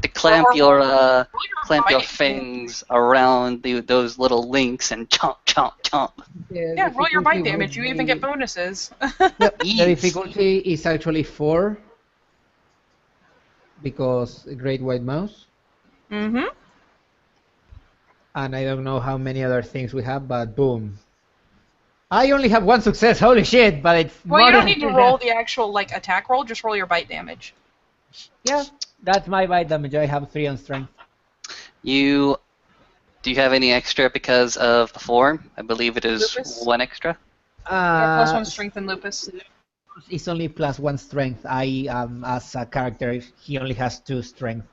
To clamp your roll clamp your bite. fangs around those little links and chomp. Yeah, roll your bite damage. You even get bonuses. Yep, the Yes. difficulty is actually 4 because Great White Mouse, Mm-hmm. and I don't know how many other things we have, but boom. I only have 1 success. Holy shit! But it's Well, you more don't than need to roll the actual like attack roll. Just roll your bite damage. Yeah, that's my bite damage. I have 3 on strength. Do you have any extra because of the form? I believe it is Lupus? 1 extra. Yeah, plus 1 strength and lupus. It's only plus 1 strength. I as a character, he only has 2 strength.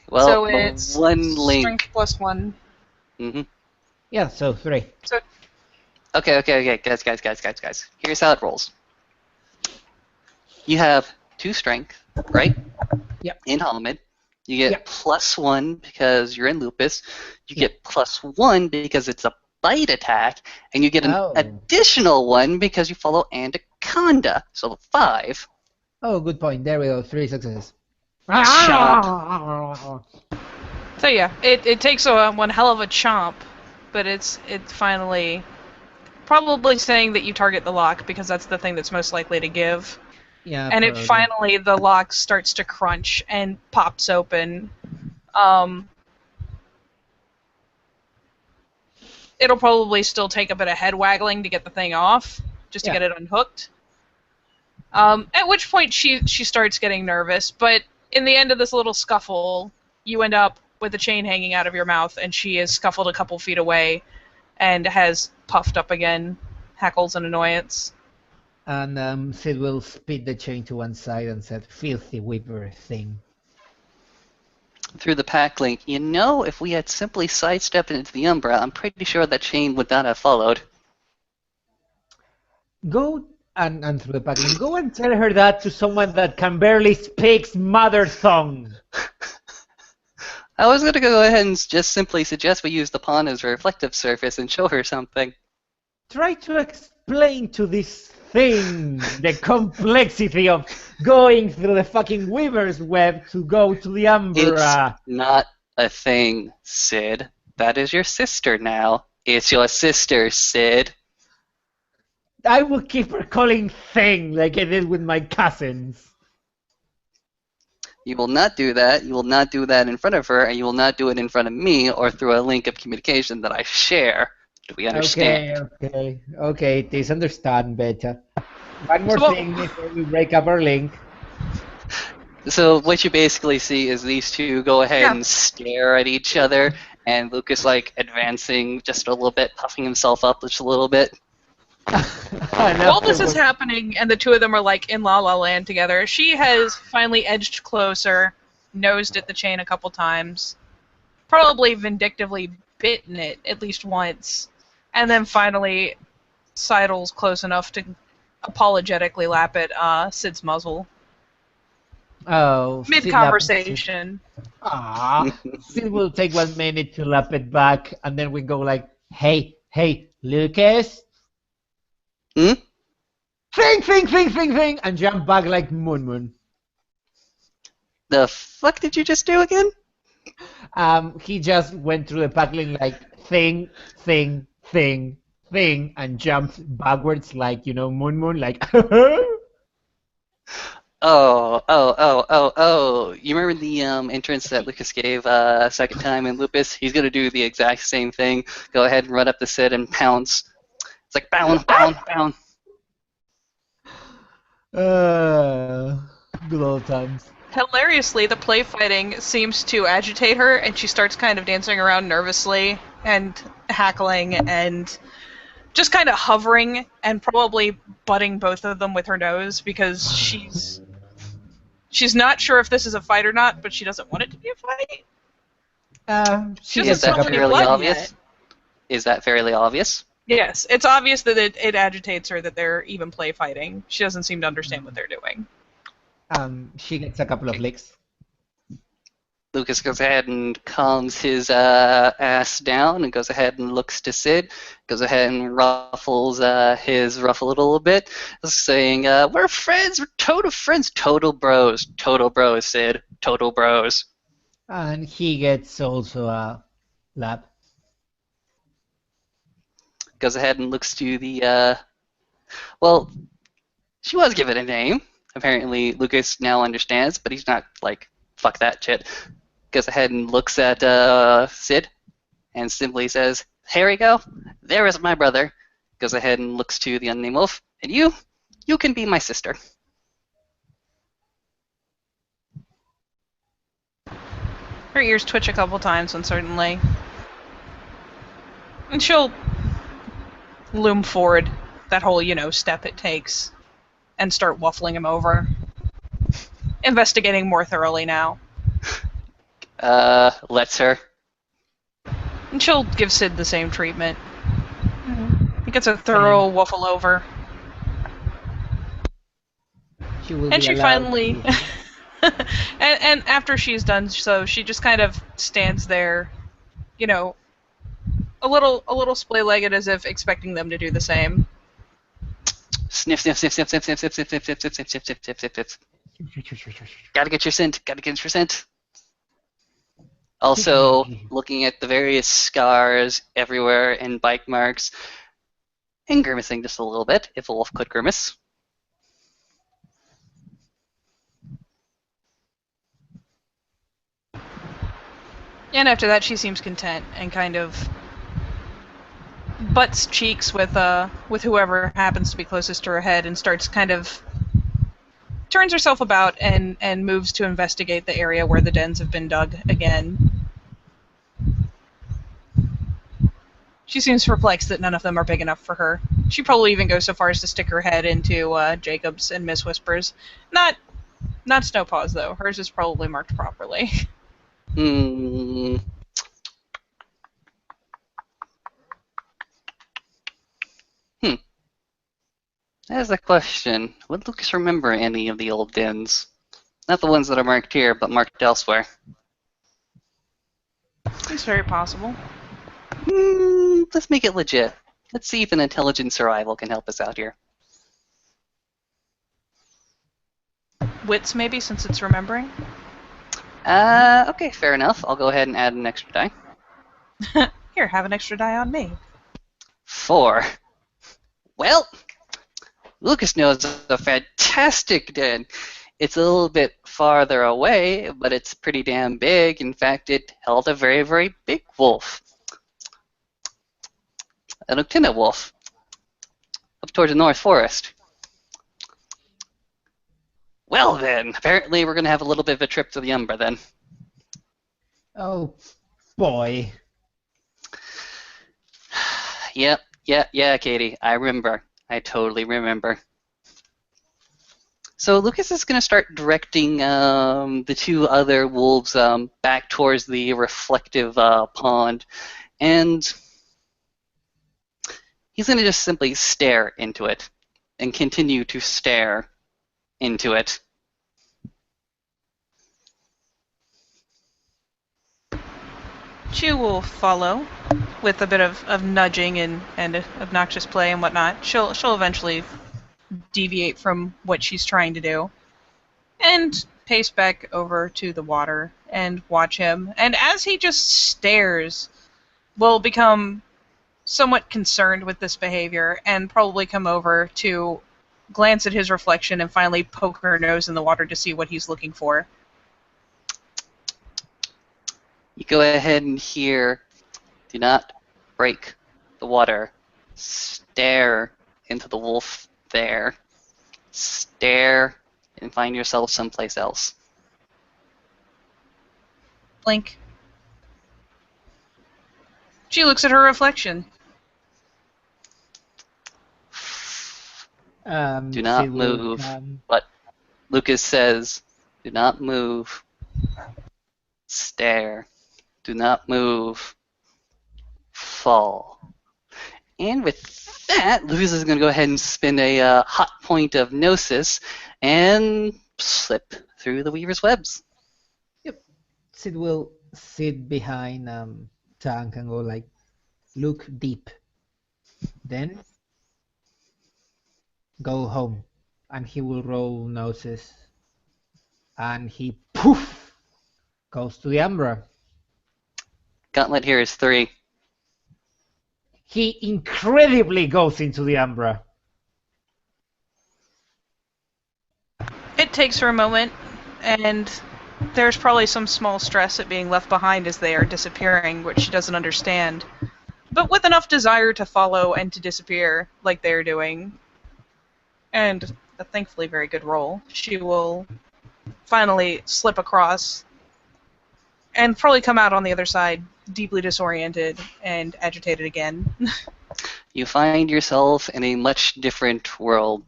Well, So it's one link. strength plus 1. hmm Yeah, so 3. So Okay, guys. Here's how it rolls. You have 2 strength, right? Yep. In Hamid. You get Yep. plus 1 because you're in lupus. You get plus 1 because it's a bite attack, and you get an Oh. additional 1 because you follow Anaconda. So 5. Oh, good point. There we go. 3 successes. So yeah, it takes one hell of a chomp, but it's finally probably saying that you target the lock because that's the thing that's most likely to give. Yeah. And it probably. finally, the lock starts to crunch and pops open. It'll probably still take a bit of head waggling to get the thing off, just to Yeah. get it unhooked. At which point she starts getting nervous, but in the end of this little scuffle, you end up with the chain hanging out of your mouth, and she is scuffled a couple feet away and has puffed up again, hackles in annoyance. And Sid will spit the chain to one side and said, "Filthy whipper thing." through the pack link, you know, if we had simply sidestepped into the Umbra, I'm pretty sure that chain would not have followed. Go and through the pack link, go and tell her that to someone that can barely speaks mother tongue. I was going to go ahead and just simply suggest we use the pawn as a reflective surface and show her something. Try to explain to this thing the complexity of going through the fucking weaver's web to go to the Umbra. It's not a thing, Sid. That is your sister now. It's your sister, Sid. I will keep her calling thing like I did with my cousins. You will not do that. You will not do that in front of her, and you will not do it in front of me or through a link of communication that I share. Do we understand? Okay, please understand better. One more thing before we break up our link. So what you basically see is these two go ahead and stare at each other, and Lucas like advancing just a little bit, puffing himself up just a little bit. While this is happening, and the two of them are like in La La Land together, she has finally edged closer, nosed at the chain a couple times, probably vindictively bitten it at least once, and then finally sidles close enough to apologetically lap at Sid's muzzle. Oh, Mid-conversation. Sid will take 1 minute to lap it back, and then we go like, hey, Lucas? Hmm? Thing, and jump back like Moon. The fuck did you just do again? He just went through the pack link like thing, and jumped backwards like, you know, Moon, like. Oh. You remember the entrance that Lucas gave second time in Lupus? He's going to do the exact same thing. Go ahead and run up the Sid and pounce. It's like bound. Good old times. Hilariously, the play fighting seems to agitate her, and she starts kind of dancing around nervously and hackling and just kind of hovering and probably butting both of them with her nose because she's not sure if this is a fight or not, but she doesn't want it to be a fight. She doesn't smell any blood yet. Is that fairly obvious? Yes, it's obvious that it agitates her that they're even play fighting. She doesn't seem to understand what they're doing. She gets a couple of licks. Lucas goes ahead and calms his ass down and goes ahead and looks to Sid, goes ahead and ruffles his ruffle a little bit, saying, we're friends, we're total friends, total bros, Sid, total bros. And he gets also a lap. Goes ahead and looks to the, well, she was given a name. Apparently Lucas now understands, but he's not like, fuck that shit. Goes ahead and looks at Sid and simply says, here we go. There is my brother. Goes ahead and looks to the unnamed wolf. And you can be my sister. Her ears twitch a couple times uncertainly. And she'll loom forward that whole, step it takes and start waffling him over. Investigating more thoroughly now. Lets her. And she'll give Sid the same treatment. He gets a thorough waffle over. She finally... and after she's done so, she just kind of stands there, a little splay-legged as if expecting them to do the same. Sniff. Gotta get your scent. Also, looking at the various scars everywhere and bite marks, and grimacing just a little bit, if a wolf could grimace. And after that, she seems content and kind of butts cheeks with whoever happens to be closest to her head and starts kind of turns herself about and moves to investigate the area where the dens have been dug again. She seems perplexed that none of them are big enough for her. She probably even goes so far as to stick her head into Jacob's and Miss Whisper's. Not Snowpaw's, though. Hers is probably marked properly. Hmm. Hmm. That's the question. Would Lucas remember any of the old dens? Not the ones that are marked here, but marked elsewhere. It's very possible. Let's make it legit. Let's see if an intelligent survival can help us out here. Wits, maybe, since it's remembering? Okay, fair enough. I'll go ahead and add an extra die. Here, have an extra die on me. 4. Well, Lucas knows a fantastic den. It's a little bit farther away, but it's pretty damn big. In fact, it held a very, very big wolf. An Octina wolf. Up toward the North Forest. Well then, apparently we're going to have a little bit of a trip to the Umbra then. Oh boy. Yep, yeah, Katie. I remember. I totally remember. So Lucas is going to start directing the two other wolves back towards the reflective pond, and he's going to just simply stare into it and continue to stare into it. Chew will follow with a bit of nudging and obnoxious play and whatnot. She'll eventually deviate from what she's trying to do and pace back over to the water and watch him. And as he just stares, will become somewhat concerned with this behavior and probably come over to glance at his reflection and finally poke her nose in the water to see what he's looking for. You go ahead and hear, do not break the water. Stare into the wolf there. Stare and find yourself someplace else. Blink. She looks at her reflection. Do not Sid will move. come. But Lucas says, do not move. Stare. Do not move. Fall. And with that, Lucas is going to go ahead and spin a hot point of Gnosis and slip through the Weaver's webs. Sid will sit behind Tank and go like, look deep. Then go home. And he will roll noses. And he poof goes to the Umbra. Gauntlet here is 3. He incredibly goes into the Umbra. It takes her a moment, and there's probably some small stress at being left behind as they are disappearing, which she doesn't understand. But with enough desire to follow and to disappear, like they're doing, and a thankfully very good roll, she will finally slip across and probably come out on the other side deeply disoriented and agitated again. You find yourself in a much different world.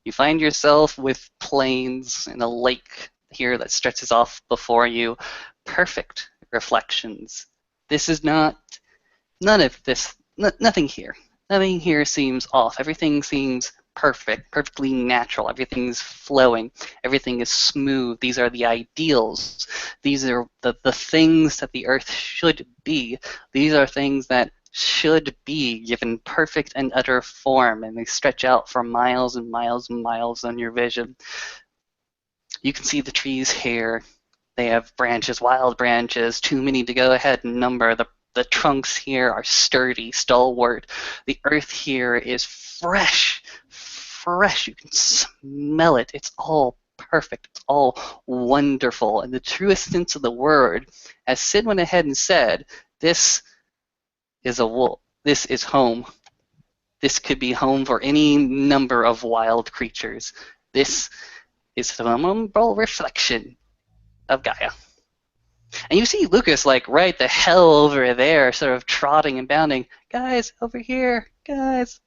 You find yourself with plains and a lake here that stretches off before you. Perfect reflections. This is not, none of this, nothing here. Nothing here seems off. Everything seems perfect, perfectly natural. Everything's flowing. Everything is smooth. These are the ideals. These are the things that the earth should be. These are things that should be given perfect and utter form, and they stretch out for miles and miles and miles on your vision. You can see the trees here. They have branches, wild branches, too many to go ahead and number. The trunks here are sturdy, stalwart. The earth here is fresh. You can smell it. It's all perfect. It's all wonderful. In the truest sense of the word, as Sid went ahead and said, this is a wolf. This is home. This could be home for any number of wild creatures. This is the umbral reflection of Gaia. And you see Lucas like right the hell over there, sort of trotting and bounding. Guys, over here, guys.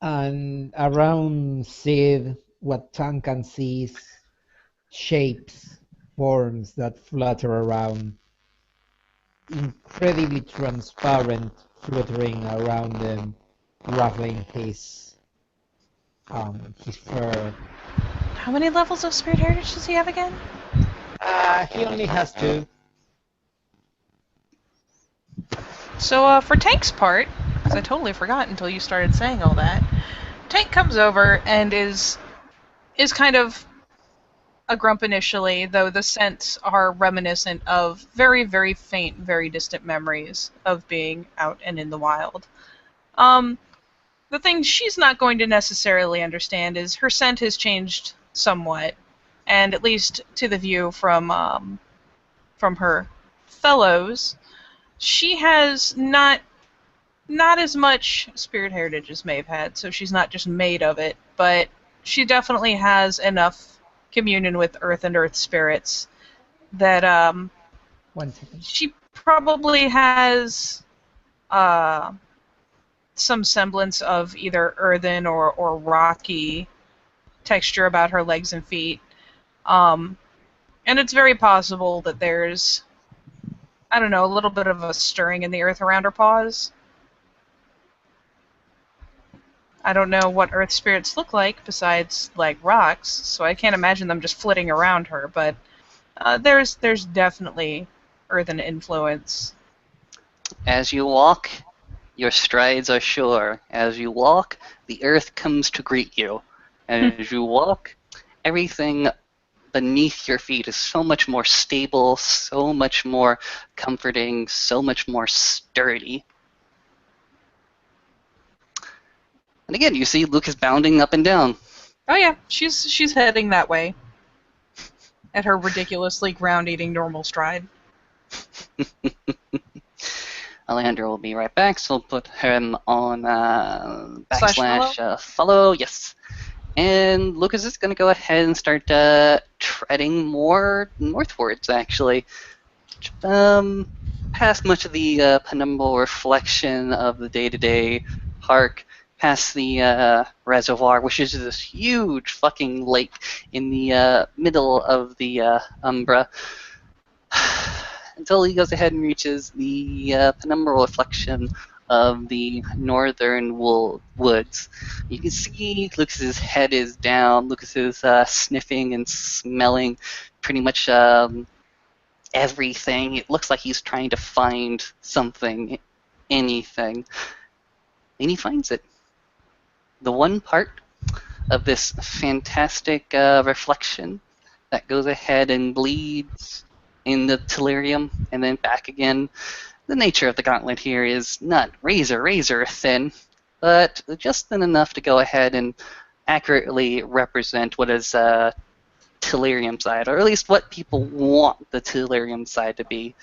And around Sid, what Tank can see is shapes, forms that flutter around incredibly transparent, fluttering around them, ruffling his fur. How many levels of spirit heritage does he have again? He only has two. So for Tank's part, because I totally forgot until you started saying all that, Tank comes over and is kind of a grump initially, though the scents are reminiscent of very, very faint, very distant memories of being out and in the wild. The thing she's not going to necessarily understand is her scent has changed somewhat, and at least to the view from her fellows, she has not as much spirit heritage as Maeve had, so she's not just made of it, but she definitely has enough communion with Earth and Earth spirits that 1 second. she probably has some semblance of either earthen or rocky texture about her legs and feet. And it's very possible that there's, I don't know, a little bit of a stirring in the earth around her paws. I don't know what earth spirits look like besides, like, rocks, so I can't imagine them just flitting around her, but there's definitely earthen influence. As you walk, your strides are sure. As you walk, the earth comes to greet you. As you walk, everything beneath your feet is so much more stable, so much more comforting, so much more sturdy. And again, you see Lucas bounding up and down. Oh yeah, she's heading that way at her ridiculously ground-eating normal stride. Alejandro will be right back, so we'll put him on /follow? follow. Yes. And Lucas is going to go ahead and start treading more northwards, actually. Past much of the penumbral reflection of the day-to-day park, past the reservoir, which is this huge fucking lake in the middle of the Umbra, until he goes ahead and reaches the penumbral reflection of the northern woods. You can see Lucas's head is down. Lucas is sniffing and smelling pretty much everything. It looks like he's trying to find something, anything. And he finds it. The one part of this fantastic reflection that goes ahead and bleeds in the tellurium and then back again. The nature of the gauntlet here is not razor thin, but just thin enough to go ahead and accurately represent what is tellurium side, or at least what people want the tellurium side to be.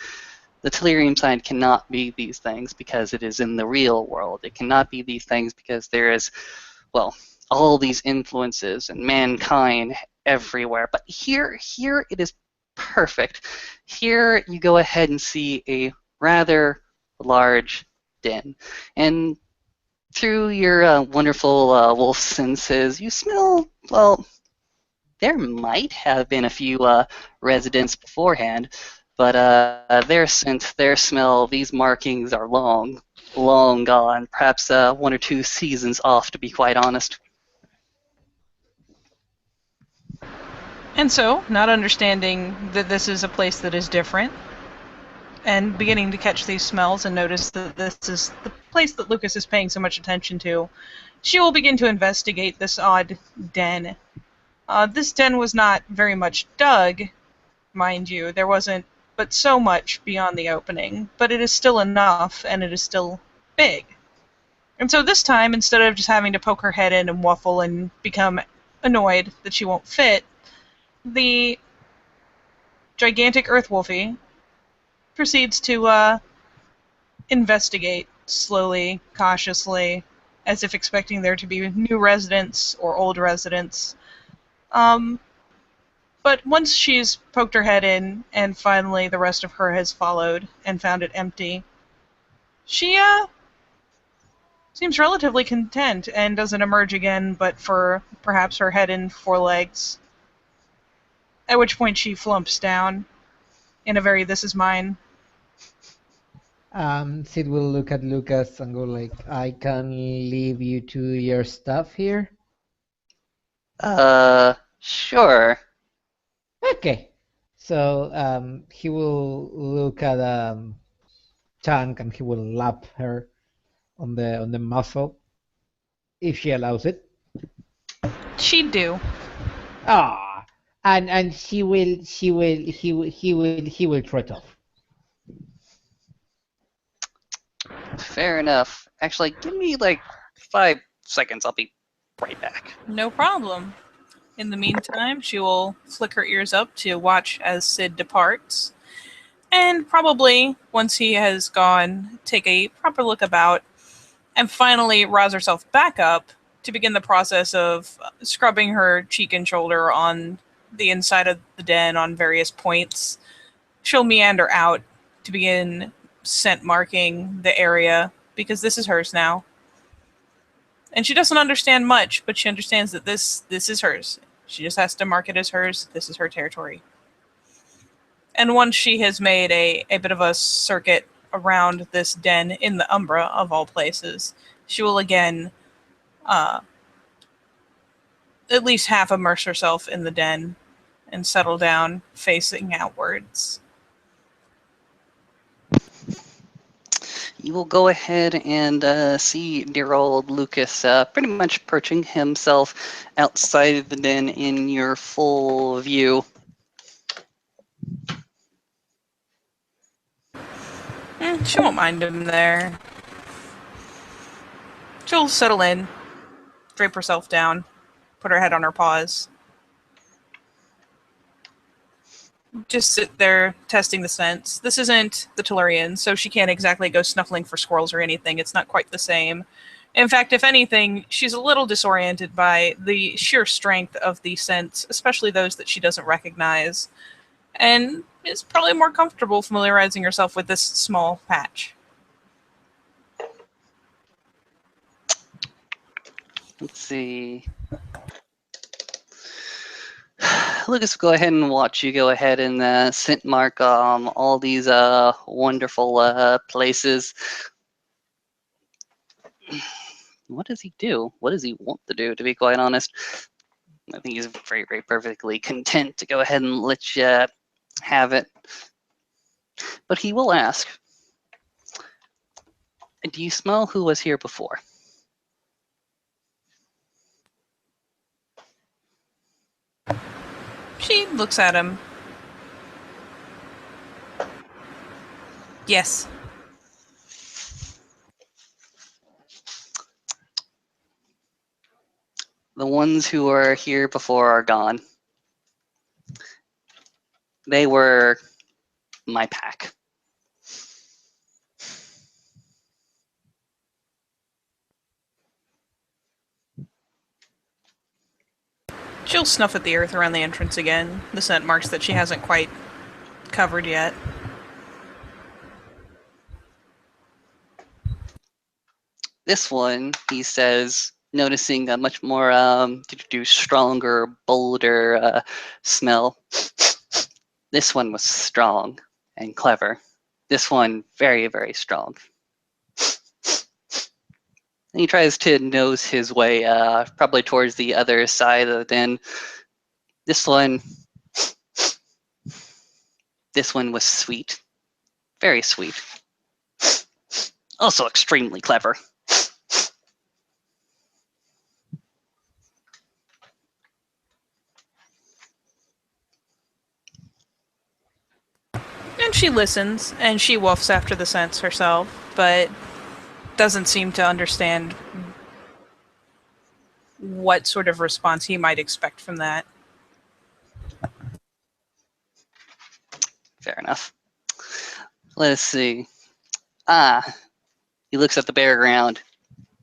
The tellurium side cannot be these things because it is in the real world. It cannot be these things because there is, well, all these influences and mankind everywhere. But here it is perfect. Here you go ahead and see a rather large den. And through your wonderful wolf senses, you smell, well, there might have been a few residents beforehand, but their scent, their smell, these markings are long gone. Perhaps 1 or 2 seasons off, to be quite honest. And so, not understanding that this is a place that is different, and beginning to catch these smells and notice that this is the place that Lucas is paying so much attention to, she will begin to investigate this odd den. This den was not very much dug, mind you. There wasn't but so much beyond the opening, but it is still enough, and it is still big. And so this time, instead of just having to poke her head in and waffle and become annoyed that she won't fit, the gigantic Earth Wolfie proceeds to investigate slowly, cautiously, as if expecting there to be new residents or old residents. But once she's poked her head in, and finally the rest of her has followed and found it empty, she seems relatively content and doesn't emerge again, but for perhaps her head and forelegs. At which point she flumps down in a very "this is mine" Sid will look at Lucas and go like, I can leave you to your stuff here. Sure. Okay. So he will look at Tank and he will lap her on the muzzle if she allows it. She'd do. Ah, and he will trot off. Fair enough. Actually, give me like 5 seconds. I'll be right back. No problem. In the meantime, she will flick her ears up to watch as Sid departs. And probably, once he has gone, take a proper look about and finally rouse herself back up to begin the process of scrubbing her cheek and shoulder on the inside of the den on various points. She'll meander out to begin scent marking the area because this is hers now. And she doesn't understand much, but she understands that this is hers. She just has to mark it as hers. This is her territory. And once she has made a bit of a circuit around this den in the Umbra, of all places, she will again at least half immerse herself in the den and settle down, facing outwards. You will go ahead and see dear old Lucas pretty much perching himself outside of the den in your full view. She won't mind him there. She'll settle in, drape herself down, put her head on her paws. Just sit there testing the scents. This isn't the Tellurian, so she can't exactly go snuffling for squirrels or anything. It's not quite the same. In fact, if anything, she's a little disoriented by the sheer strength of the scents, especially those that she doesn't recognize, and is probably more comfortable familiarizing herself with this small patch. Let's see. Lucas, go ahead and watch you go ahead and scent mark all these wonderful places. What does he do? What does he want to do, to be quite honest? I think he's very, very perfectly content to go ahead and let you have it. But he will ask, do you smell who was here before? She looks at him. Yes. The ones who were here before are gone. They were my pack. She'll snuff at the earth around the entrance again, the scent marks that she hasn't quite covered yet. This one, he says, noticing a much more stronger, bolder smell. This one was strong and clever. This one, very, very strong. And he tries to nose his way probably towards the other side of the den. This one was sweet. Very sweet. Also extremely clever. And she listens, and she woofs after the scents herself, but doesn't seem to understand what sort of response he might expect from that. Fair enough. Let's see. He looks at the bare ground.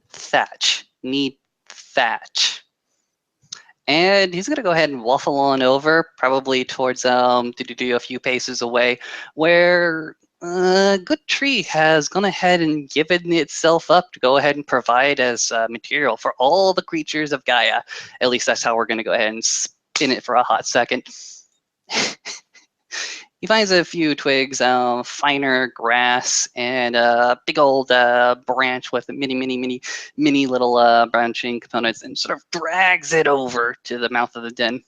Thatch. Need thatch. And he's going to go ahead and waffle on over, probably towards a few paces away, where a good tree has gone ahead and given itself up to go ahead and provide as material for all the creatures of Gaia. At least that's how we're going to go ahead and spin it for a hot second. He finds a few twigs, finer grass, and a big old branch with many little branching components, and sort of drags it over to the mouth of the den.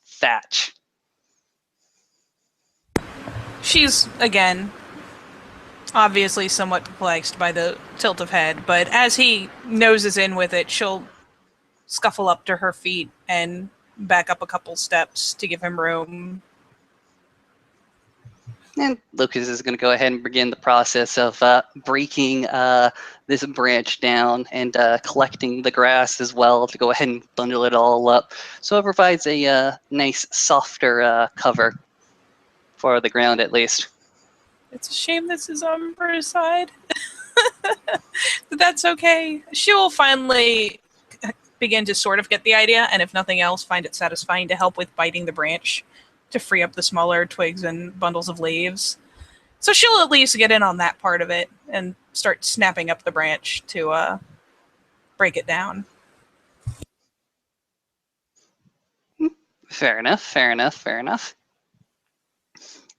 Thatch. She's, again, obviously somewhat perplexed by the tilt of head, but as he noses in with it, she'll scuffle up to her feet and back up a couple steps to give him room. And Lucas is going to go ahead and begin the process of breaking this branch down and collecting the grass as well to go ahead and bundle it all up. So it provides a nice, softer cover for the ground, at least. It's a shame this is on Umbra's side. But that's okay. She will finally begin to sort of get the idea, and if nothing else, find it satisfying to help with biting the branch to free up the smaller twigs and bundles of leaves. So she'll at least get in on that part of it and start snapping up the branch to break it down. Fair enough, fair enough, fair enough.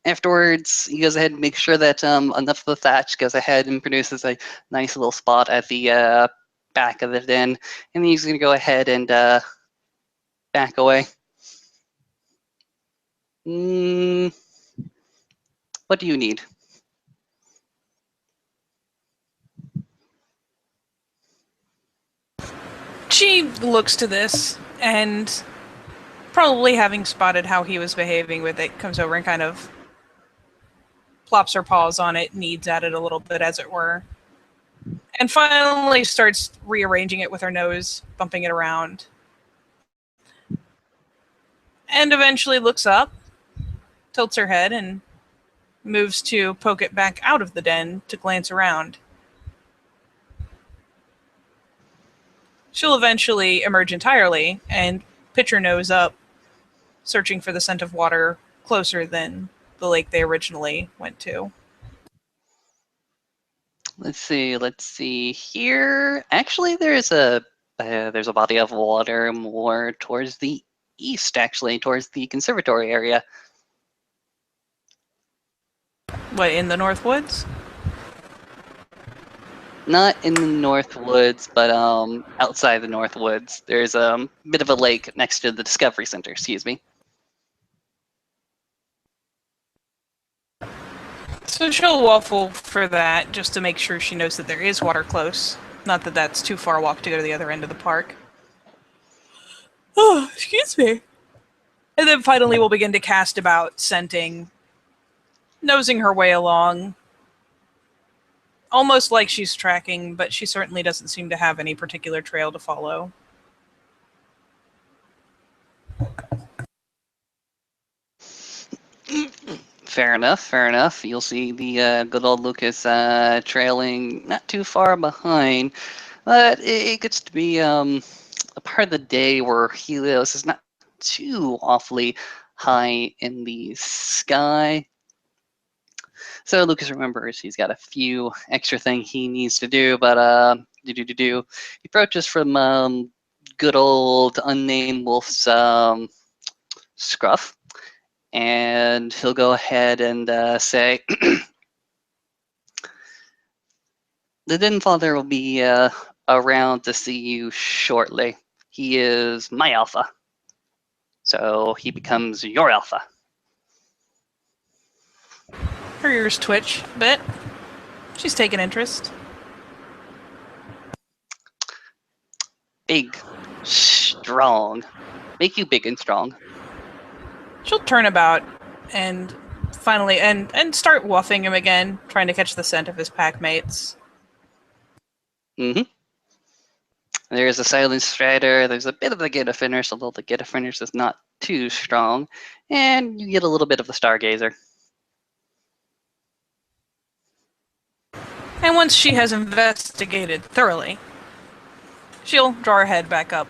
Afterwards, he goes ahead and makes sure that enough of the thatch goes ahead and produces a nice little spot at the back of the den, and he's going to go ahead and back away. What do you need? She looks to this and, probably having spotted how he was behaving with it, comes over and kind of plops her paws on it, kneads at it a little bit, as it were, and finally starts rearranging it with her nose, bumping it around, and eventually looks up, tilts her head, and moves to poke it back out of the den to glance around. She'll eventually emerge entirely and pitch her nose up, searching for the scent of water closer than the lake they originally went to. Let's see here. Actually, there's a body of water more towards the east, actually, towards the conservatory area. What, in the North Woods? Not in the North Woods, but outside the North Woods. There's a bit of a lake next to the Discovery Center, excuse me. So she'll waffle for that, just to make sure she knows that there is water close. Not that that's too far a walk to go to the other end of the park. Oh, excuse me. And then finally we'll begin to cast about, scenting, nosing her way along. Almost like she's tracking, but she certainly doesn't seem to have any particular trail to follow. Fair enough, fair enough. You'll see the good old Lucas trailing not too far behind, but it gets to be a part of the day where Helios is not too awfully high in the sky. So Lucas remembers he's got a few extra things he needs to do, but he approaches from good old unnamed Wolf's scruff, and he'll go ahead and say, "The Den Father will be around to see you shortly. He is my alpha, so he becomes your alpha." Her ears twitch a bit. She's taken interest. Big, strong. Make you big and strong. She'll turn about and finally and start woofing him again, trying to catch the scent of his pack mates. There's a Silent Strider, there's a bit of the Geta Finish, although the Geta Finish is not too strong, and you get a little bit of the Stargazer. And once she has investigated thoroughly, she'll draw her head back up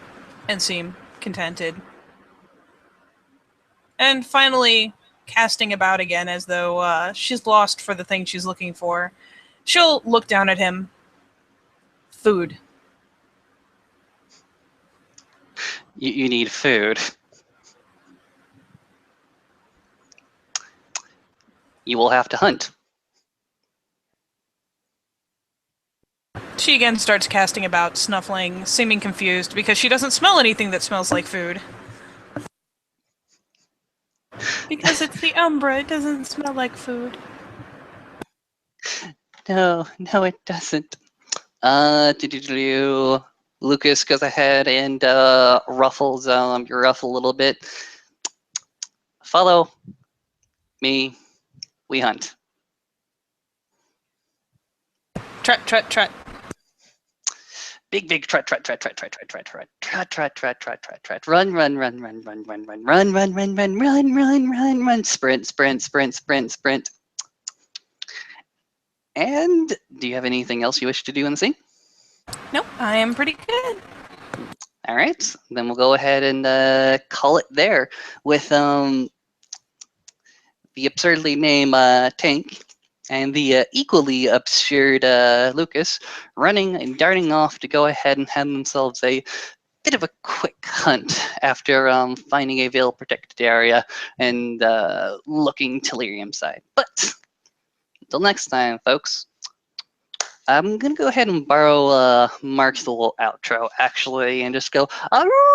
and seem contented. And finally, casting about again as though she's lost for the thing she's looking for, she'll look down at him. Food. You need food. you will have to hunt. She again starts casting about, snuffling, seeming confused because she doesn't smell anything that smells like food. Because it's the Umbra, it doesn't smell like food. No, it doesn't. Lucas goes ahead and ruffles your ruff a little bit. Follow me. We hunt. Trot, trot, trot. Big trot. Run. Sprint. And do you have anything else you wish to do in the scene? Nope, I am pretty good. All right, then we'll go ahead and call it there with the absurdly named Tank and the equally absurd Lucas running and darting off to go ahead and have themselves a bit of a quick hunt after finding a veil protected area and looking Tellurium side. But until next time, folks, I'm gonna go ahead and borrow Mark's little outro actually and just go, "Aroo!"